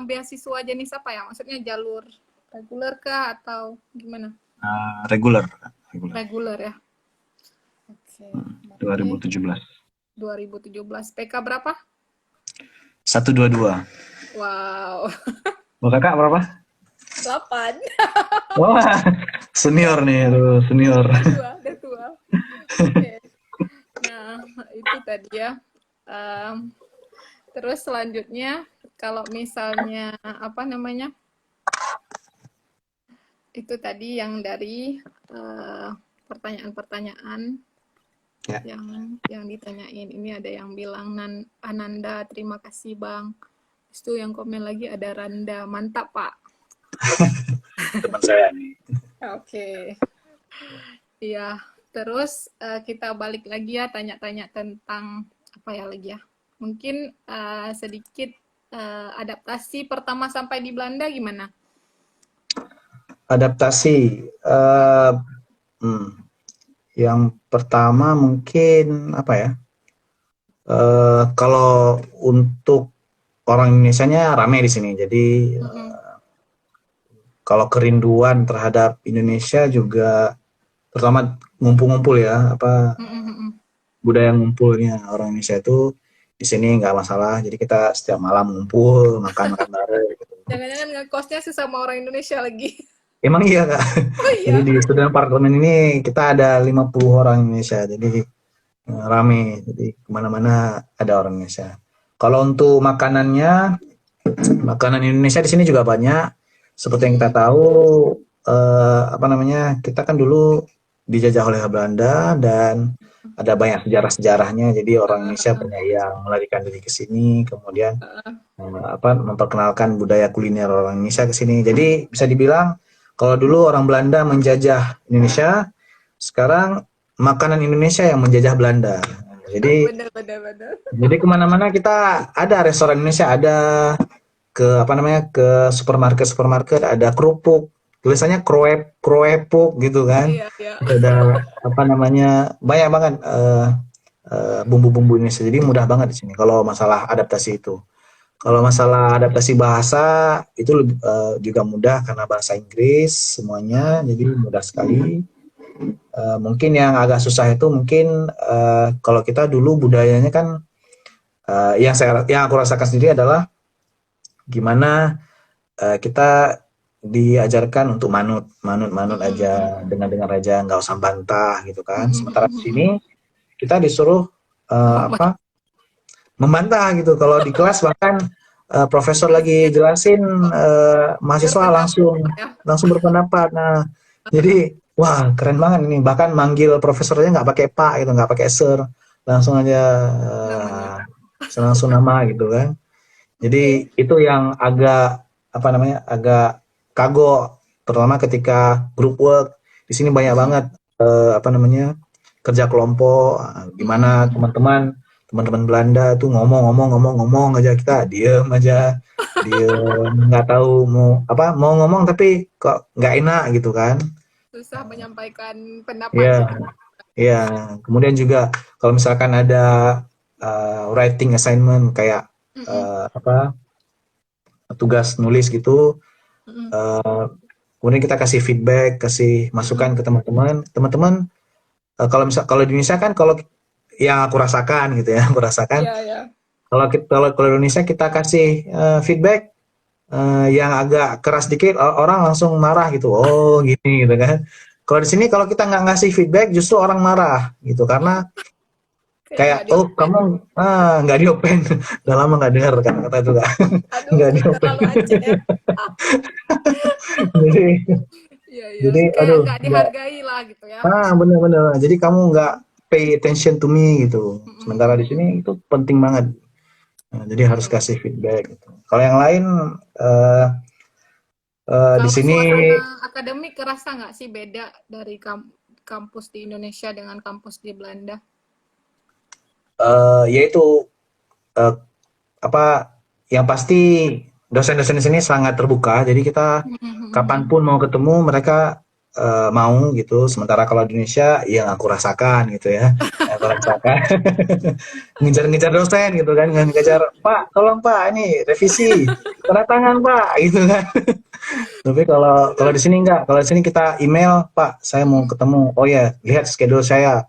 beasiswa jenis apa ya? Maksudnya jalur reguler kah atau gimana? Reguler. Reguler ya. Oke. 2017. PK berapa? 122. Wow. Kakak berapa? 8. Wah, senior nih, senior. Udah tua. Okay. Nah, itu tadi ya. Terus selanjutnya, kalau misalnya itu tadi yang dari pertanyaan-pertanyaan yang ditanyain. Ini ada yang bilang Ananda, terima kasih Bang. Itu yang komen lagi ada Randa, mantap Pak. Teman saya nih. Oke. Iya, terus kita balik lagi ya, tanya-tanya tentang apa ya lagi ya. Mungkin sedikit adaptasi pertama sampai di Belanda gimana? Adaptasi. Yang pertama mungkin kalau untuk orang Indonesianya rame di sini. Jadi kalau kerinduan terhadap Indonesia juga, terutama ngumpul-ngumpul ya, budaya ngumpulnya orang Indonesia itu di sini nggak masalah. Jadi kita setiap malam ngumpul, makan bareng. Gitu. Jangan-jangan ngekosnya sama orang Indonesia lagi. Emang iya Kak. Oh, iya. Jadi di student apartemen ini kita ada 50 orang Indonesia, jadi rame. Jadi kemana-mana ada orang Indonesia. Kalau untuk makanan Indonesia di sini juga banyak. Seperti yang kita tahu, kita kan dulu dijajah oleh Belanda dan ada banyak sejarah-sejarahnya. Jadi orang Indonesia banyak yang melarikan diri ke sini, kemudian memperkenalkan budaya kuliner orang Indonesia ke sini. Jadi bisa dibilang kalau dulu orang Belanda menjajah Indonesia, sekarang makanan Indonesia yang menjajah Belanda. Jadi jadi kemana-mana kita ada restoran Indonesia, ada ke supermarket ada kerupuk, tulisannya kroepuk gitu kan. Iya. Ada banyak banget bumbu-bumbu Indonesia. Jadi mudah banget di sini kalau masalah adaptasi itu. Kalau masalah adaptasi bahasa itu juga mudah karena bahasa Inggris semuanya, jadi mudah sekali. Mungkin yang agak susah itu mungkin kalau kita dulu budayanya kan yang aku rasakan sendiri adalah gimana kita diajarkan untuk manut aja, dengar-dengar aja, nggak usah bantah gitu kan. Sementara di sini kita disuruh apa membantah gitu. Kalau di kelas bahkan profesor lagi jelasin, mahasiswa Berpendapat langsung ya. langsung berpendapat. Nah, jadi wah keren banget ini. Bahkan manggil profesornya nggak pakai pak gitu, nggak pakai sir, langsung aja Namanya. langsung nama gitu kan. Oke. Jadi itu yang agak apa namanya agak kagok, terutama ketika group work. Di sini banyak banget apa namanya kerja kelompok, gimana teman-teman Belanda tuh ngomong aja, kita diem nggak tahu mau ngomong tapi kok nggak enak gitu kan. Susah menyampaikan pendapat Ya, gitu. ya. Kemudian juga kalau misalkan ada writing assignment kayak Mm-mm. apa tugas nulis gitu, Mm-mm. eh, kemudian kita kasih feedback, kasih masukan Mm-mm. ke teman-teman. Kalau di Indonesia kan, kalau yang aku rasakan gitu ya, aku rasakan Iya, ya. kalau di Indonesia kita kasih feedback yang agak keras dikit, orang langsung marah gitu. Oh gini gitu kan. Kalau di sini kalau kita nggak ngasih feedback justru orang marah gitu, Oh, karena kayak kayak nggak oh diopen. kamu nggak diopen. Udah lama nggak dengar kata-kata itu kan. Nggak Aduh, diopen. terlalu Aceh ya. Ah, Jadi iya, iya. jadi Kayak aduh nggak nggak. dihargai lah gitu ya. Bener-bener. Jadi kamu nggak pay attention to me gitu. Sementara di Mm-mm. sini itu penting banget. Nah, jadi harus Oke. kasih feedback gitu. Kalau yang lain eh, di Kalau sini suasana akademik kerasa nggak sih beda dari kampus di Indonesia dengan kampus di Belanda? yaitu eh, apa yang pasti dosen-dosen di sini sangat terbuka. Jadi kita Mm-mm. kapanpun mau ketemu mereka mau gitu. Sementara kalau di Indonesia yang aku rasakan gitu ya, yang aku rasakan ngejar-ngejar dosen gitu kan, ngejar Pak, tolong Pak, ini revisi, tanda tangan Pak, gitu kan. Tapi kalau kalau di sini enggak, kalau di sini kita email, Pak, saya mau Mm-mm. ketemu. Oh ya, lihat schedule saya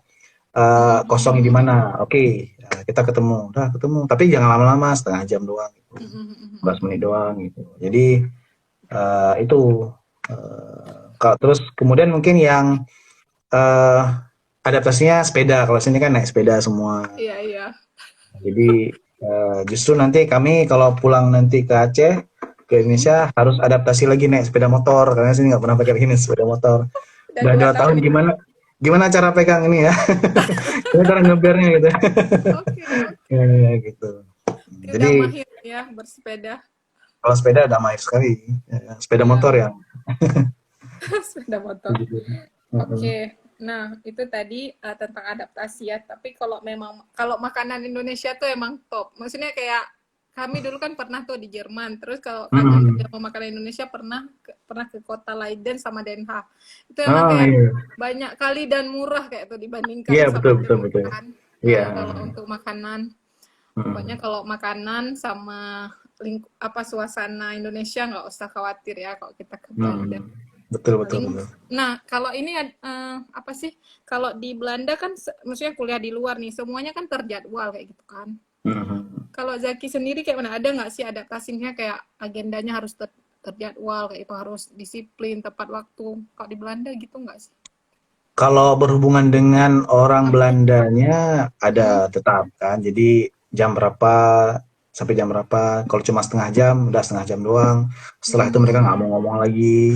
kosong di Mm-mm. mana. Oke, kita ketemu. Udah ketemu, tapi jangan lama-lama, setengah jam doang, Mm-mm. 15 menit doang gitu. Jadi itu kalau terus kemudian mungkin yang eh, adaptasinya sepeda. Kalau sini kan naik sepeda semua. Iya, iya. Jadi justru nanti kami kalau pulang nanti ke Aceh, ke Mm-mm. Indonesia harus adaptasi lagi naik sepeda motor karena sini nggak pernah pakai ini sepeda motor. Udah Udah dua 2 tahun tahun ya. gimana gimana cara pegang ini ya? Gimana cara ngebernya gitu. Oke, oke. Ya, gitu. Ini udah Jadi mahir ya bersepeda. kalau sepeda udah main sekali. Sepeda motor Iya, ya. sepeda motor. Gitu. Oke. Nah, itu tadi tentang adaptasi ya. Tapi kalau makanan Indonesia tuh emang top. Maksudnya kayak kami dulu kan pernah tuh di Jerman. Terus kalau kami Mm. mau makanan Indonesia pernah ke kota Leiden sama Den Haag. Itu emang Oh kayak iya. banyak kali dan murah kayak tuh Iya dibandingkan betul sama betul Jerman betul. kan. Iya. Kalau untuk makanan, pokoknya Mm. kalau makanan sama suasana Indonesia nggak usah khawatir ya kalau kita ke Belanda. Mm. Betul betul Paling, betul. nah kalau ini apa sih? Kalau di Belanda kan, maksudnya kuliah di luar nih, semuanya kan terjadwal kayak gitu kan. Mm. Kalau Zaki sendiri kayak mana? Ada nggak sih adaptasinya kayak agendanya harus terjadwal kayak itu harus disiplin tepat waktu? Kalau di Belanda gitu nggak sih? Kalau berhubungan dengan orang Kampus. Belandanya Mm-mm. ada tetap kan. Jadi jam berapa sampai jam berapa. Kalau cuma setengah jam, udah setengah jam doang. Setelah itu mereka Mm-mm. nggak mau ngomong lagi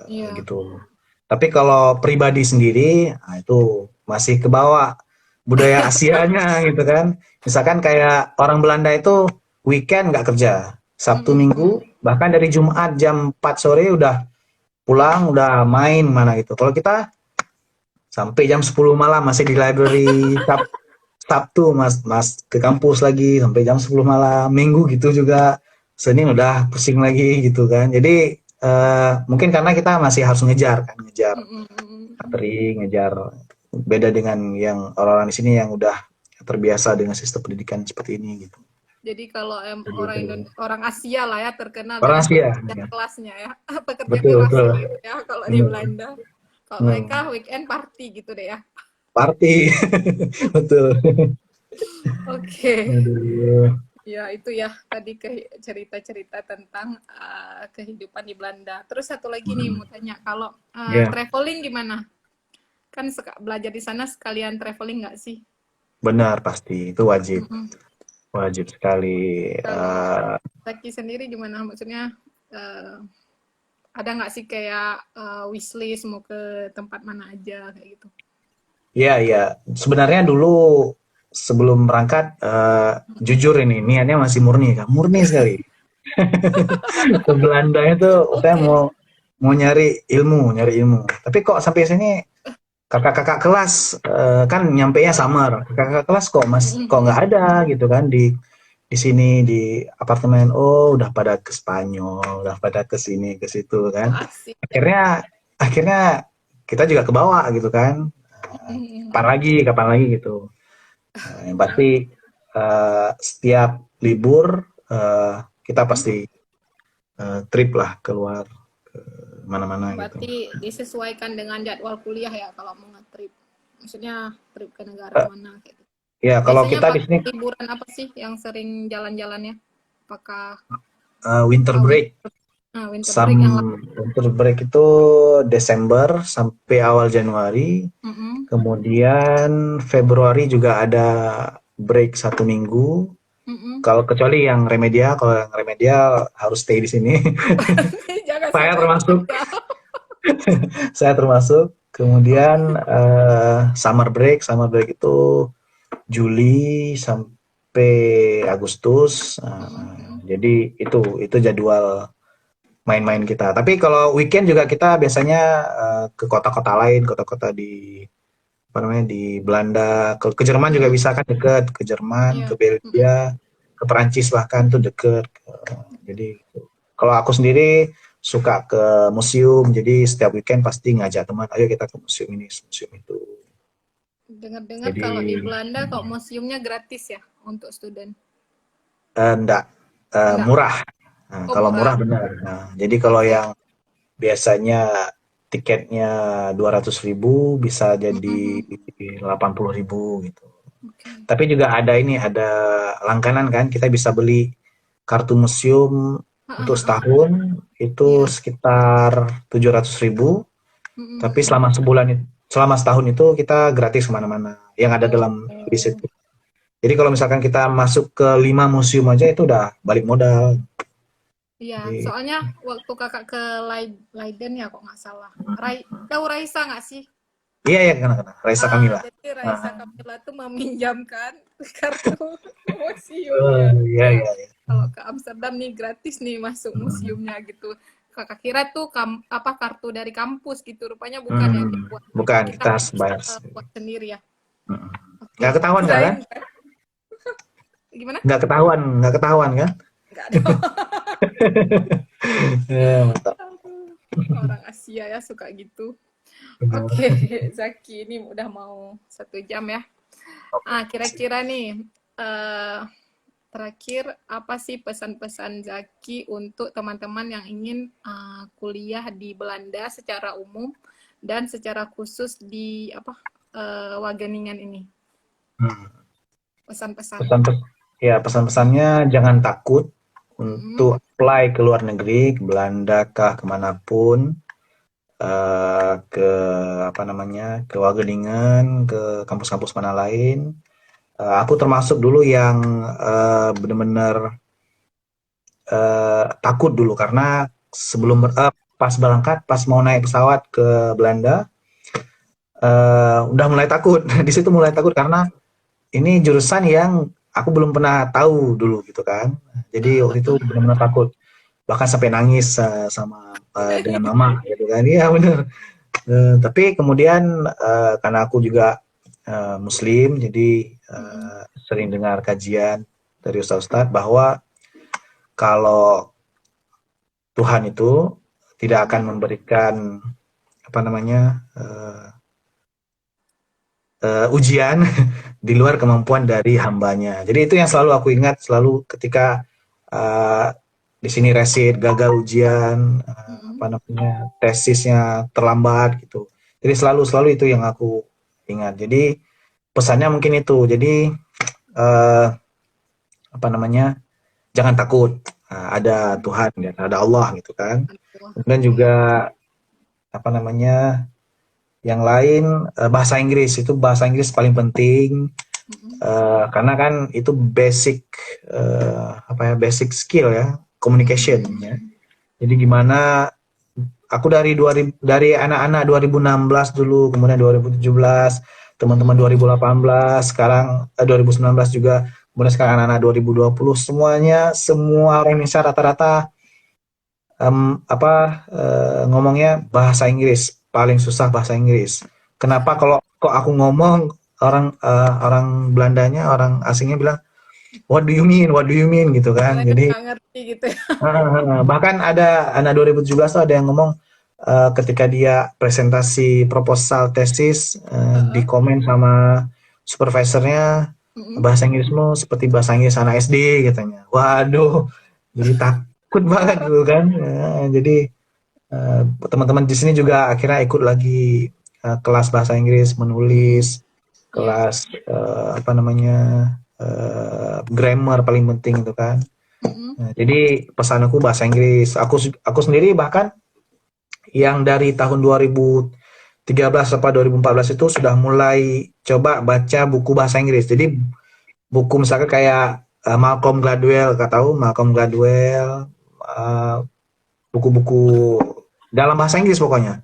Iya. gitu. Tapi kalau pribadi sendiri, nah itu masih ke bawah budaya Asianya gitu kan. Misalkan kayak orang Belanda itu weekend nggak kerja. Sabtu Mm-mm. Minggu, bahkan dari Jumat jam 4 sore udah pulang, udah main mana gitu. Kalau kita sampai jam 10 malam masih di library. Sabtu mas ke kampus lagi sampai jam 10 malam. Minggu gitu juga. Senin udah pusing lagi gitu kan. Jadi mungkin karena kita masih harus ngejar kan, ngejar Mm-mm. materi, ngejar beda dengan yang orang-orang di sini yang udah terbiasa dengan sistem pendidikan seperti ini gitu. Jadi kalau orang Gitu. orang Asia lah ya terkenal Orang dengan Asia, pekerja ya. kelasnya ya, pekerja Betul, keras betul. gitu ya kalau di Hmm. Belanda. Kalau Hmm. mereka weekend party gitu deh ya. Party, betul. Oke. Aduh. Ya, itu ya tadi cerita-cerita tentang kehidupan di Belanda. Terus satu lagi nih Hmm. mau tanya, kalau Ya, traveling gimana? Kan belajar di sana sekalian traveling nggak sih? benar pasti itu wajib, Mm-mm. wajib sekali. Kalau Zaki sendiri gimana? Maksudnya eh, ada nggak sih kayak wishlist mau ke tempat mana aja kayak gitu? Iya, iya. Sebenarnya dulu sebelum berangkat, jujur ini niatnya masih murni, Kak. Murni sekali. Ke Belanda itu saya Oke. mau mau nyari ilmu. Tapi kok sampai sini kakak-kakak kelas kan nyampenya summer. Kakak-kakak kelas kok nggak Mm-mm. ada gitu kan di sini di apartemen. Oh, udah pada ke Spanyol, udah pada ke sini ke situ Oh, kan. asik ya. Akhirnya akhirnya kita juga ke bawah gitu kan. Mm-mm. Kapan lagi gitu. Yang pasti setiap libur kita pasti trip lah keluar ke mana-mana gitu. Berarti disesuaikan dengan jadwal kuliah ya kalau mau nge-trip. Maksudnya trip ke negara Eh, mana kayak gitu. ya kalau Biasanya kita di pas sini liburan apa sih yang sering jalan-jalannya? Apakah winter winter, break, winter sam break yang lama? winter break itu Desember sampai awal Januari, Mm-mm. kemudian Februari juga ada break 1 minggu. Mm-mm. Kalau kecuali yang remedial, kalau yang remedial harus stay di sini. Jangan Saya sampai termasuk remedial. Saya termasuk. Kemudian summer break itu Juli sampai Agustus. Mm-mm. Jadi itu jadwal main-main kita. Tapi kalau weekend juga kita biasanya ke kota-kota lain, kota-kota di apa namanya di Belanda, ke Jerman juga Mm-mm. bisa kan deket, ke Jerman, Iya. ke Mm-mm. Belgia, ke Perancis bahkan tuh deket. Jadi kalau aku sendiri suka ke museum, jadi setiap weekend pasti ngajak teman, ayo kita ke museum ini, museum itu. Dengar-dengar Jadi kalau di Belanda kok museumnya gratis ya untuk student. enggak Enggak. murah. Nah, Oh, kalau murah. murah benar. Nah, jadi kalau Oke. yang biasanya tiketnya 200.000 bisa jadi Mm-mm. 80.000 gitu. Oke. Tapi juga ada langganan kan, kita bisa beli kartu museum untuk setahun itu Iya. sekitar 700.000. Tapi Mm-mm. selama setahun itu kita gratis kemana-mana yang ada Oh. dalam list itu. Jadi kalau misalkan kita masuk ke 5 museum aja itu udah balik modal. Iya, Jadi, soalnya waktu kakak ke Leiden ya kok nggak salah. Tahu Raisa nggak sih? iya ya kena Raisa Kamila. Jadi Raisa Ah, Kamila tuh meminjamkan kartu museumnya. iya Ya, iya. Iya. kalau ke Amsterdam nih gratis nih masuk museumnya gitu. Kakak kira tuh apa kartu dari kampus gitu. Rupanya bukan ya Hmm, dibuat. bukan Kita kita harus harus bayar. buat sendiri ya. Hmm. Nggak Oke, ketahuan nggak kan? kirain gimana? Nggak ketahuan kan? Nggak ada. Mantap. Orang Asia ya suka gitu. Oke, Benar. Zaki ini udah mau 1 jam ya. Kira-kira nih, eh, terakhir apa sih pesan-pesan Zaki untuk teman-teman yang ingin kuliah di Belanda secara umum dan secara khusus di Wageningen ini? Hmm. Pesan-pesan. Pesan ya pesan-pesannya jangan takut Mm-mm. untuk apply ke luar negeri, ke Belanda kah kemanapun, ke apa namanya ke Wageningen, ke kampus-kampus mana lain. Aku termasuk dulu yang benar-benar takut dulu karena Mm-mm. pas berangkat, pas mau naik pesawat ke Belanda, udah mulai takut. Di situ mulai takut karena ini jurusan yang aku belum pernah tahu dulu gitu kan. Jadi waktu itu benar-benar takut. Bahkan sampai nangis sama dengan mama gitu kan. Iya benar. Tapi kemudian karena aku juga Muslim, jadi Mm-mm. sering dengar kajian dari ustadz-ustadz bahwa kalau Tuhan itu tidak akan Mm-mm. memberikan apa namanya ujian di luar kemampuan dari hambanya. Jadi itu yang selalu aku ingat selalu ketika uh, di sini resit gagal ujian, apa namanya tesisnya terlambat gitu. Jadi selalu selalu itu yang aku ingat. Jadi pesannya mungkin itu. Jadi uh, apa namanya jangan takut. Ada Tuhan, ya, ada Allah gitu kan. Kemudian juga apa namanya yang lain bahasa Inggris itu bahasa Inggris paling penting. Karena kan itu basic apa ya basic skill ya communication ya. Jadi gimana aku dari anak-anak 2016 dulu, kemudian 2017, teman-teman 2018, sekarang 2019 juga, kemudian sekarang anak-anak 2020 semuanya semua orang Indonesia rata-rata ngomongnya bahasa Inggris, paling susah bahasa Inggris. Kenapa kalau kok aku ngomong orang Belandanya, orang asingnya bilang what do you mean? What do you mean gitu kan. Mereka Jadi nggak ngerti gitu. bahkan ada anak 2017 tuh ada yang ngomong ketika dia presentasi proposal tesis di komen sama supervisornya bahasa Inggrismu seperti bahasa Inggris anak SD katanya. Waduh, jadi takut banget dulu kan. Jadi teman-teman di sini juga akhirnya ikut lagi kelas bahasa Inggris, menulis, kelas apa namanya grammar paling penting itu kan. Nah, jadi pesan aku bahasa Inggris. Aku sendiri bahkan yang dari tahun 2013 sampai 2014 itu sudah mulai coba baca buku bahasa Inggris. Jadi buku misalnya kayak Malcolm Gladwell, kau tahu Malcolm Gladwell, buku-buku dalam bahasa Inggris pokoknya.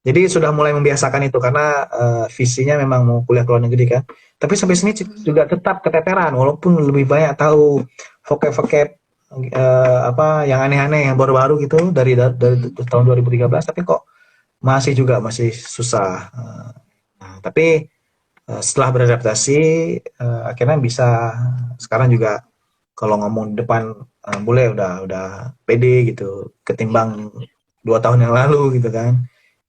Jadi sudah mulai membiasakan itu karena visinya memang mau kuliah ke luar negeri kan. Tapi sampai sini juga tetap keteteran walaupun lebih banyak tahu vocab-vocab apa yang aneh-aneh yang baru-baru gitu dari tahun 2013 tapi kok masih susah. Tapi setelah beradaptasi akhirnya bisa sekarang juga kalau ngomong di depan boleh udah pede gitu ketimbang 2 tahun yang lalu gitu kan.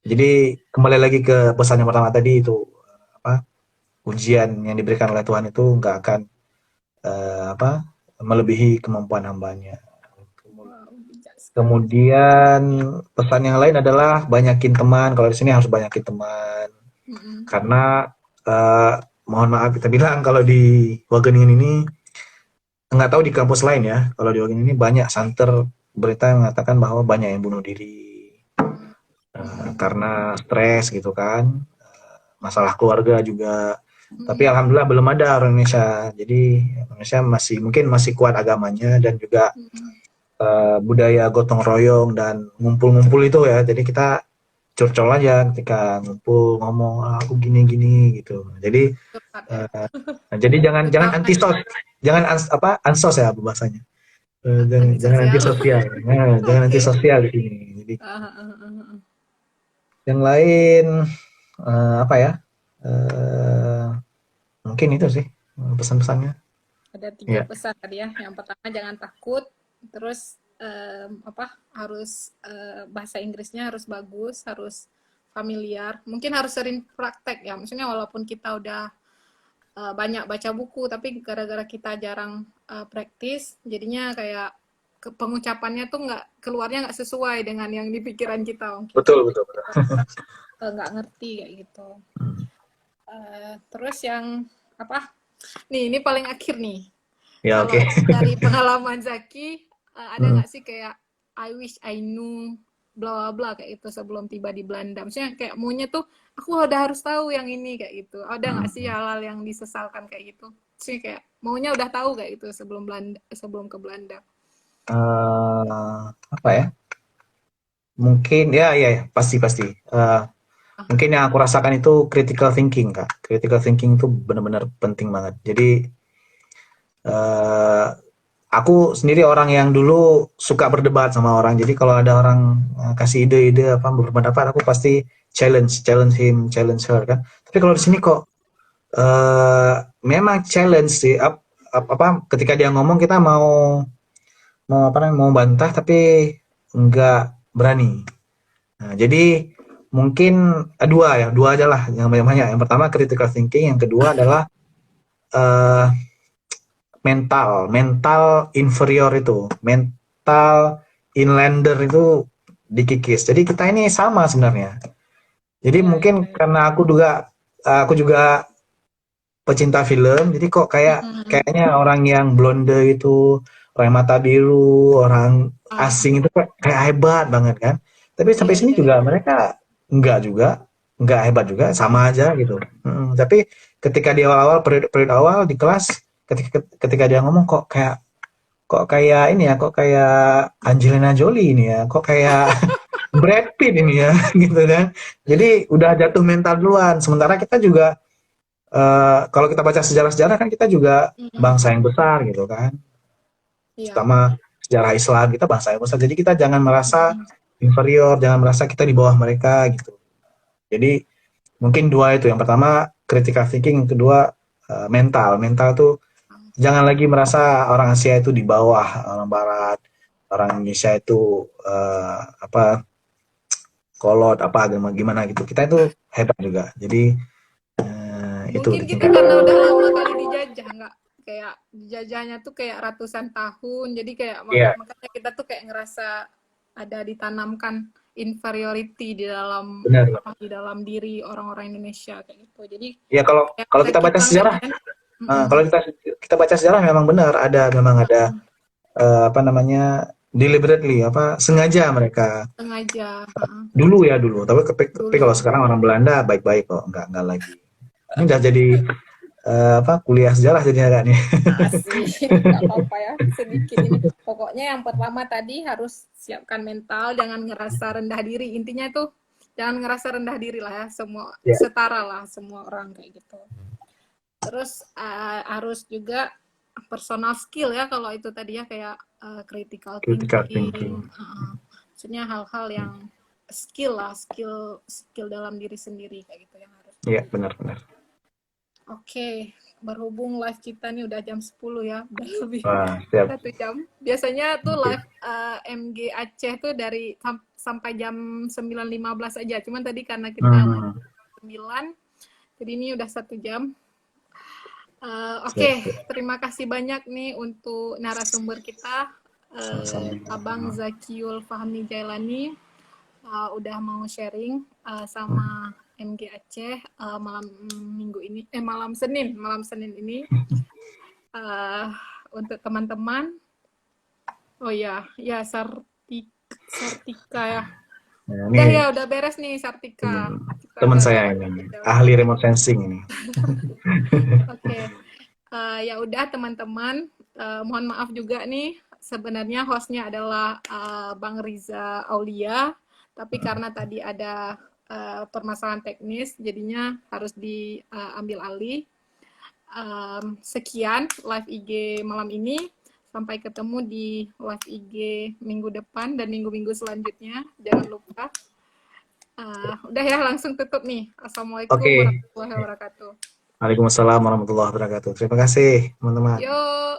Jadi kembali lagi ke pesan yang pertama tadi itu apa ujian yang diberikan oleh Tuhan itu nggak akan apa melebihi kemampuan hambanya. Kemudian pesan yang lain adalah banyakin teman. Kalau di sini harus banyakin teman karena mohon maaf kita bilang kalau di Wageningen ini nggak tahu di kampus lain ya. Kalau di Wageningen ini banyak santer berita yang mengatakan bahwa banyak yang bunuh diri. Karena stres gitu kan, masalah keluarga juga. Tapi alhamdulillah belum ada orang Indonesia. Jadi Indonesia mungkin masih kuat agamanya dan juga budaya gotong royong dan ngumpul-ngumpul itu ya. Jadi kita curcol aja ketika ngumpul ngomong aku gini-gini gitu. Jadi jadi jangan antisos, jangan ansos ya bahasanya. Jangan antisosial. Jangan antisosial di sini. Jadi yang lain apa ya? Mungkin itu sih pesan-pesannya. Ada 3 pesan tadi ya. Yang pertama jangan takut, terus harus bahasa Inggrisnya harus bagus, harus familiar. Mungkin harus sering praktek ya. Maksudnya walaupun kita udah banyak baca buku, tapi gara-gara kita jarang praktis, jadinya kayak pengucapannya tuh keluarnya nggak sesuai dengan yang di pikiran kita. Betul. Nggak ngerti kayak gitu. Terus yang apa? Ini paling akhir nih. Ya oke. Dari pengalaman Zaki, ada nggak sih kayak I wish I knew bla bla bla kayak itu sebelum tiba di Belanda? Maksudnya kayak maunya tuh aku udah harus tahu yang ini kayak gitu. Ada nggak sih hal-hal yang disesalkan kayak gitu? Sih kayak maunya udah tahu kayak itu sebelum ke Belanda. Apa ya? Mungkin ya pasti. Mungkin yang aku rasakan itu critical thinking Kak. Critical thinking itu benar-benar penting banget. Jadi aku sendiri orang yang dulu suka berdebat sama orang. Jadi kalau ada orang kasih ide-ide apa berpendapat, aku pasti challenge him, challenge her kan. Tapi kalau di sini kok memang challenge sih. Ketika dia ngomong kita mau bantah tapi nggak berani. Nah, jadi mungkin dua aja lah, yang banyak-banyak. Yang pertama critical thinking, yang kedua adalah eh, mental inferior itu, mental inlander itu dikikis. Jadi kita ini sama sebenarnya. Jadi Iya, iya, mungkin iya. karena aku juga pecinta film, jadi kok Mm-mm. kayaknya orang yang blonde itu, orang mata biru, orang Ah, asing itu kayak hebat banget kan. Tapi sampai iya, sini iya, juga iya. mereka enggak juga, enggak hebat juga, sama aja gitu. Tapi ketika di awal-awal periode awal di kelas, ketika dia ngomong kok kayak ini ya, kok kayak Angelina Jolie ini ya, kok kayak Brad Pitt ini ya, gitu kan. Jadi udah jatuh mental duluan. Sementara kita juga kalau kita baca sejarah-sejarah kan kita juga Mm-mm. bangsa yang besar gitu kan. Iya. Terutama sejarah Islam kita bangsa yang besar. Jadi kita jangan merasa Mm-mm. inferior, jangan merasa kita di bawah mereka gitu. Jadi mungkin dua itu. Yang pertama critical thinking, yang kedua mental. Mental tuh jangan lagi merasa orang Asia itu di bawah orang Barat, orang Indonesia itu apa kolot apa agama gimana gitu. Kita itu hebat juga. Jadi itu Mungkin kita ditingkatkan. karena udah lama kali dijajah, nggak kayak dijajahnya tuh kayak ratusan tahun. Jadi kayak Iya, makanya kita tuh kayak ngerasa ada ditanamkan inferiority di dalam benar. apa di dalam diri orang-orang Indonesia kayak gitu. Jadi Ya kalau kayak kalau ke kita baca kita sejarah, kan. kalau Mm-mm. kita baca sejarah memang ada apa namanya deliberately apa sengaja mereka Sengaja, dulu tapi dulu. kalau sekarang orang Belanda baik-baik kok nggak lagi. Ini udah jadi apa kuliah sejarah jadinya kan nih. Asik, nggak apa-apa ya, sedikit ini. Pokoknya yang pertama tadi harus siapkan mental, jangan ngerasa rendah diri. Intinya tuh jangan ngerasa rendah diri lah ya, semua Ya, setara lah semua orang kayak gitu. Terus harus juga personal skill ya kalau itu tadi ya kayak critical critical thinking, thinking. maksudnya hal-hal yang skill lah, skill skill dalam diri sendiri kayak gitu yang harus. Iya, benar-benar. Oke, berhubung live kita nih udah jam 10 ya, udah lebih Wah, siap. 1 jam. Biasanya tuh Oke. live MG Aceh tuh dari sampai jam 9.15 aja. Cuman tadi karena kita Hmm, 9, jadi ini udah 1 jam. siap, Oke, siap. terima kasih banyak nih untuk narasumber kita, Abang Sama-sama. Zakiul Fahmi Jailani, udah mau sharing Hmm. sama MG Aceh malam minggu ini, malam Senin ini. Uh, untuk teman-teman, oh ya, ya Sartika ya. Nah, Udah ya, ini udah beres nih Sartika. teman Kita teman udah saya lewat ini jauh-jauh. ahli remote sensing ini. Oke, ya udah teman-teman. Mohon maaf juga nih, sebenarnya hostnya adalah Bang Riza Aulia, tapi karena tadi ada permasalahan teknis, jadinya harus diambil alih. Sekian live IG malam ini. Sampai ketemu di live IG minggu depan dan minggu-minggu selanjutnya. Jangan lupa. Udah ya, langsung tutup nih. Assalamualaikum Oke. warahmatullahi wabarakatuh. Waalaikumsalam warahmatullahi wabarakatuh. Terima kasih, teman-teman. Yuk.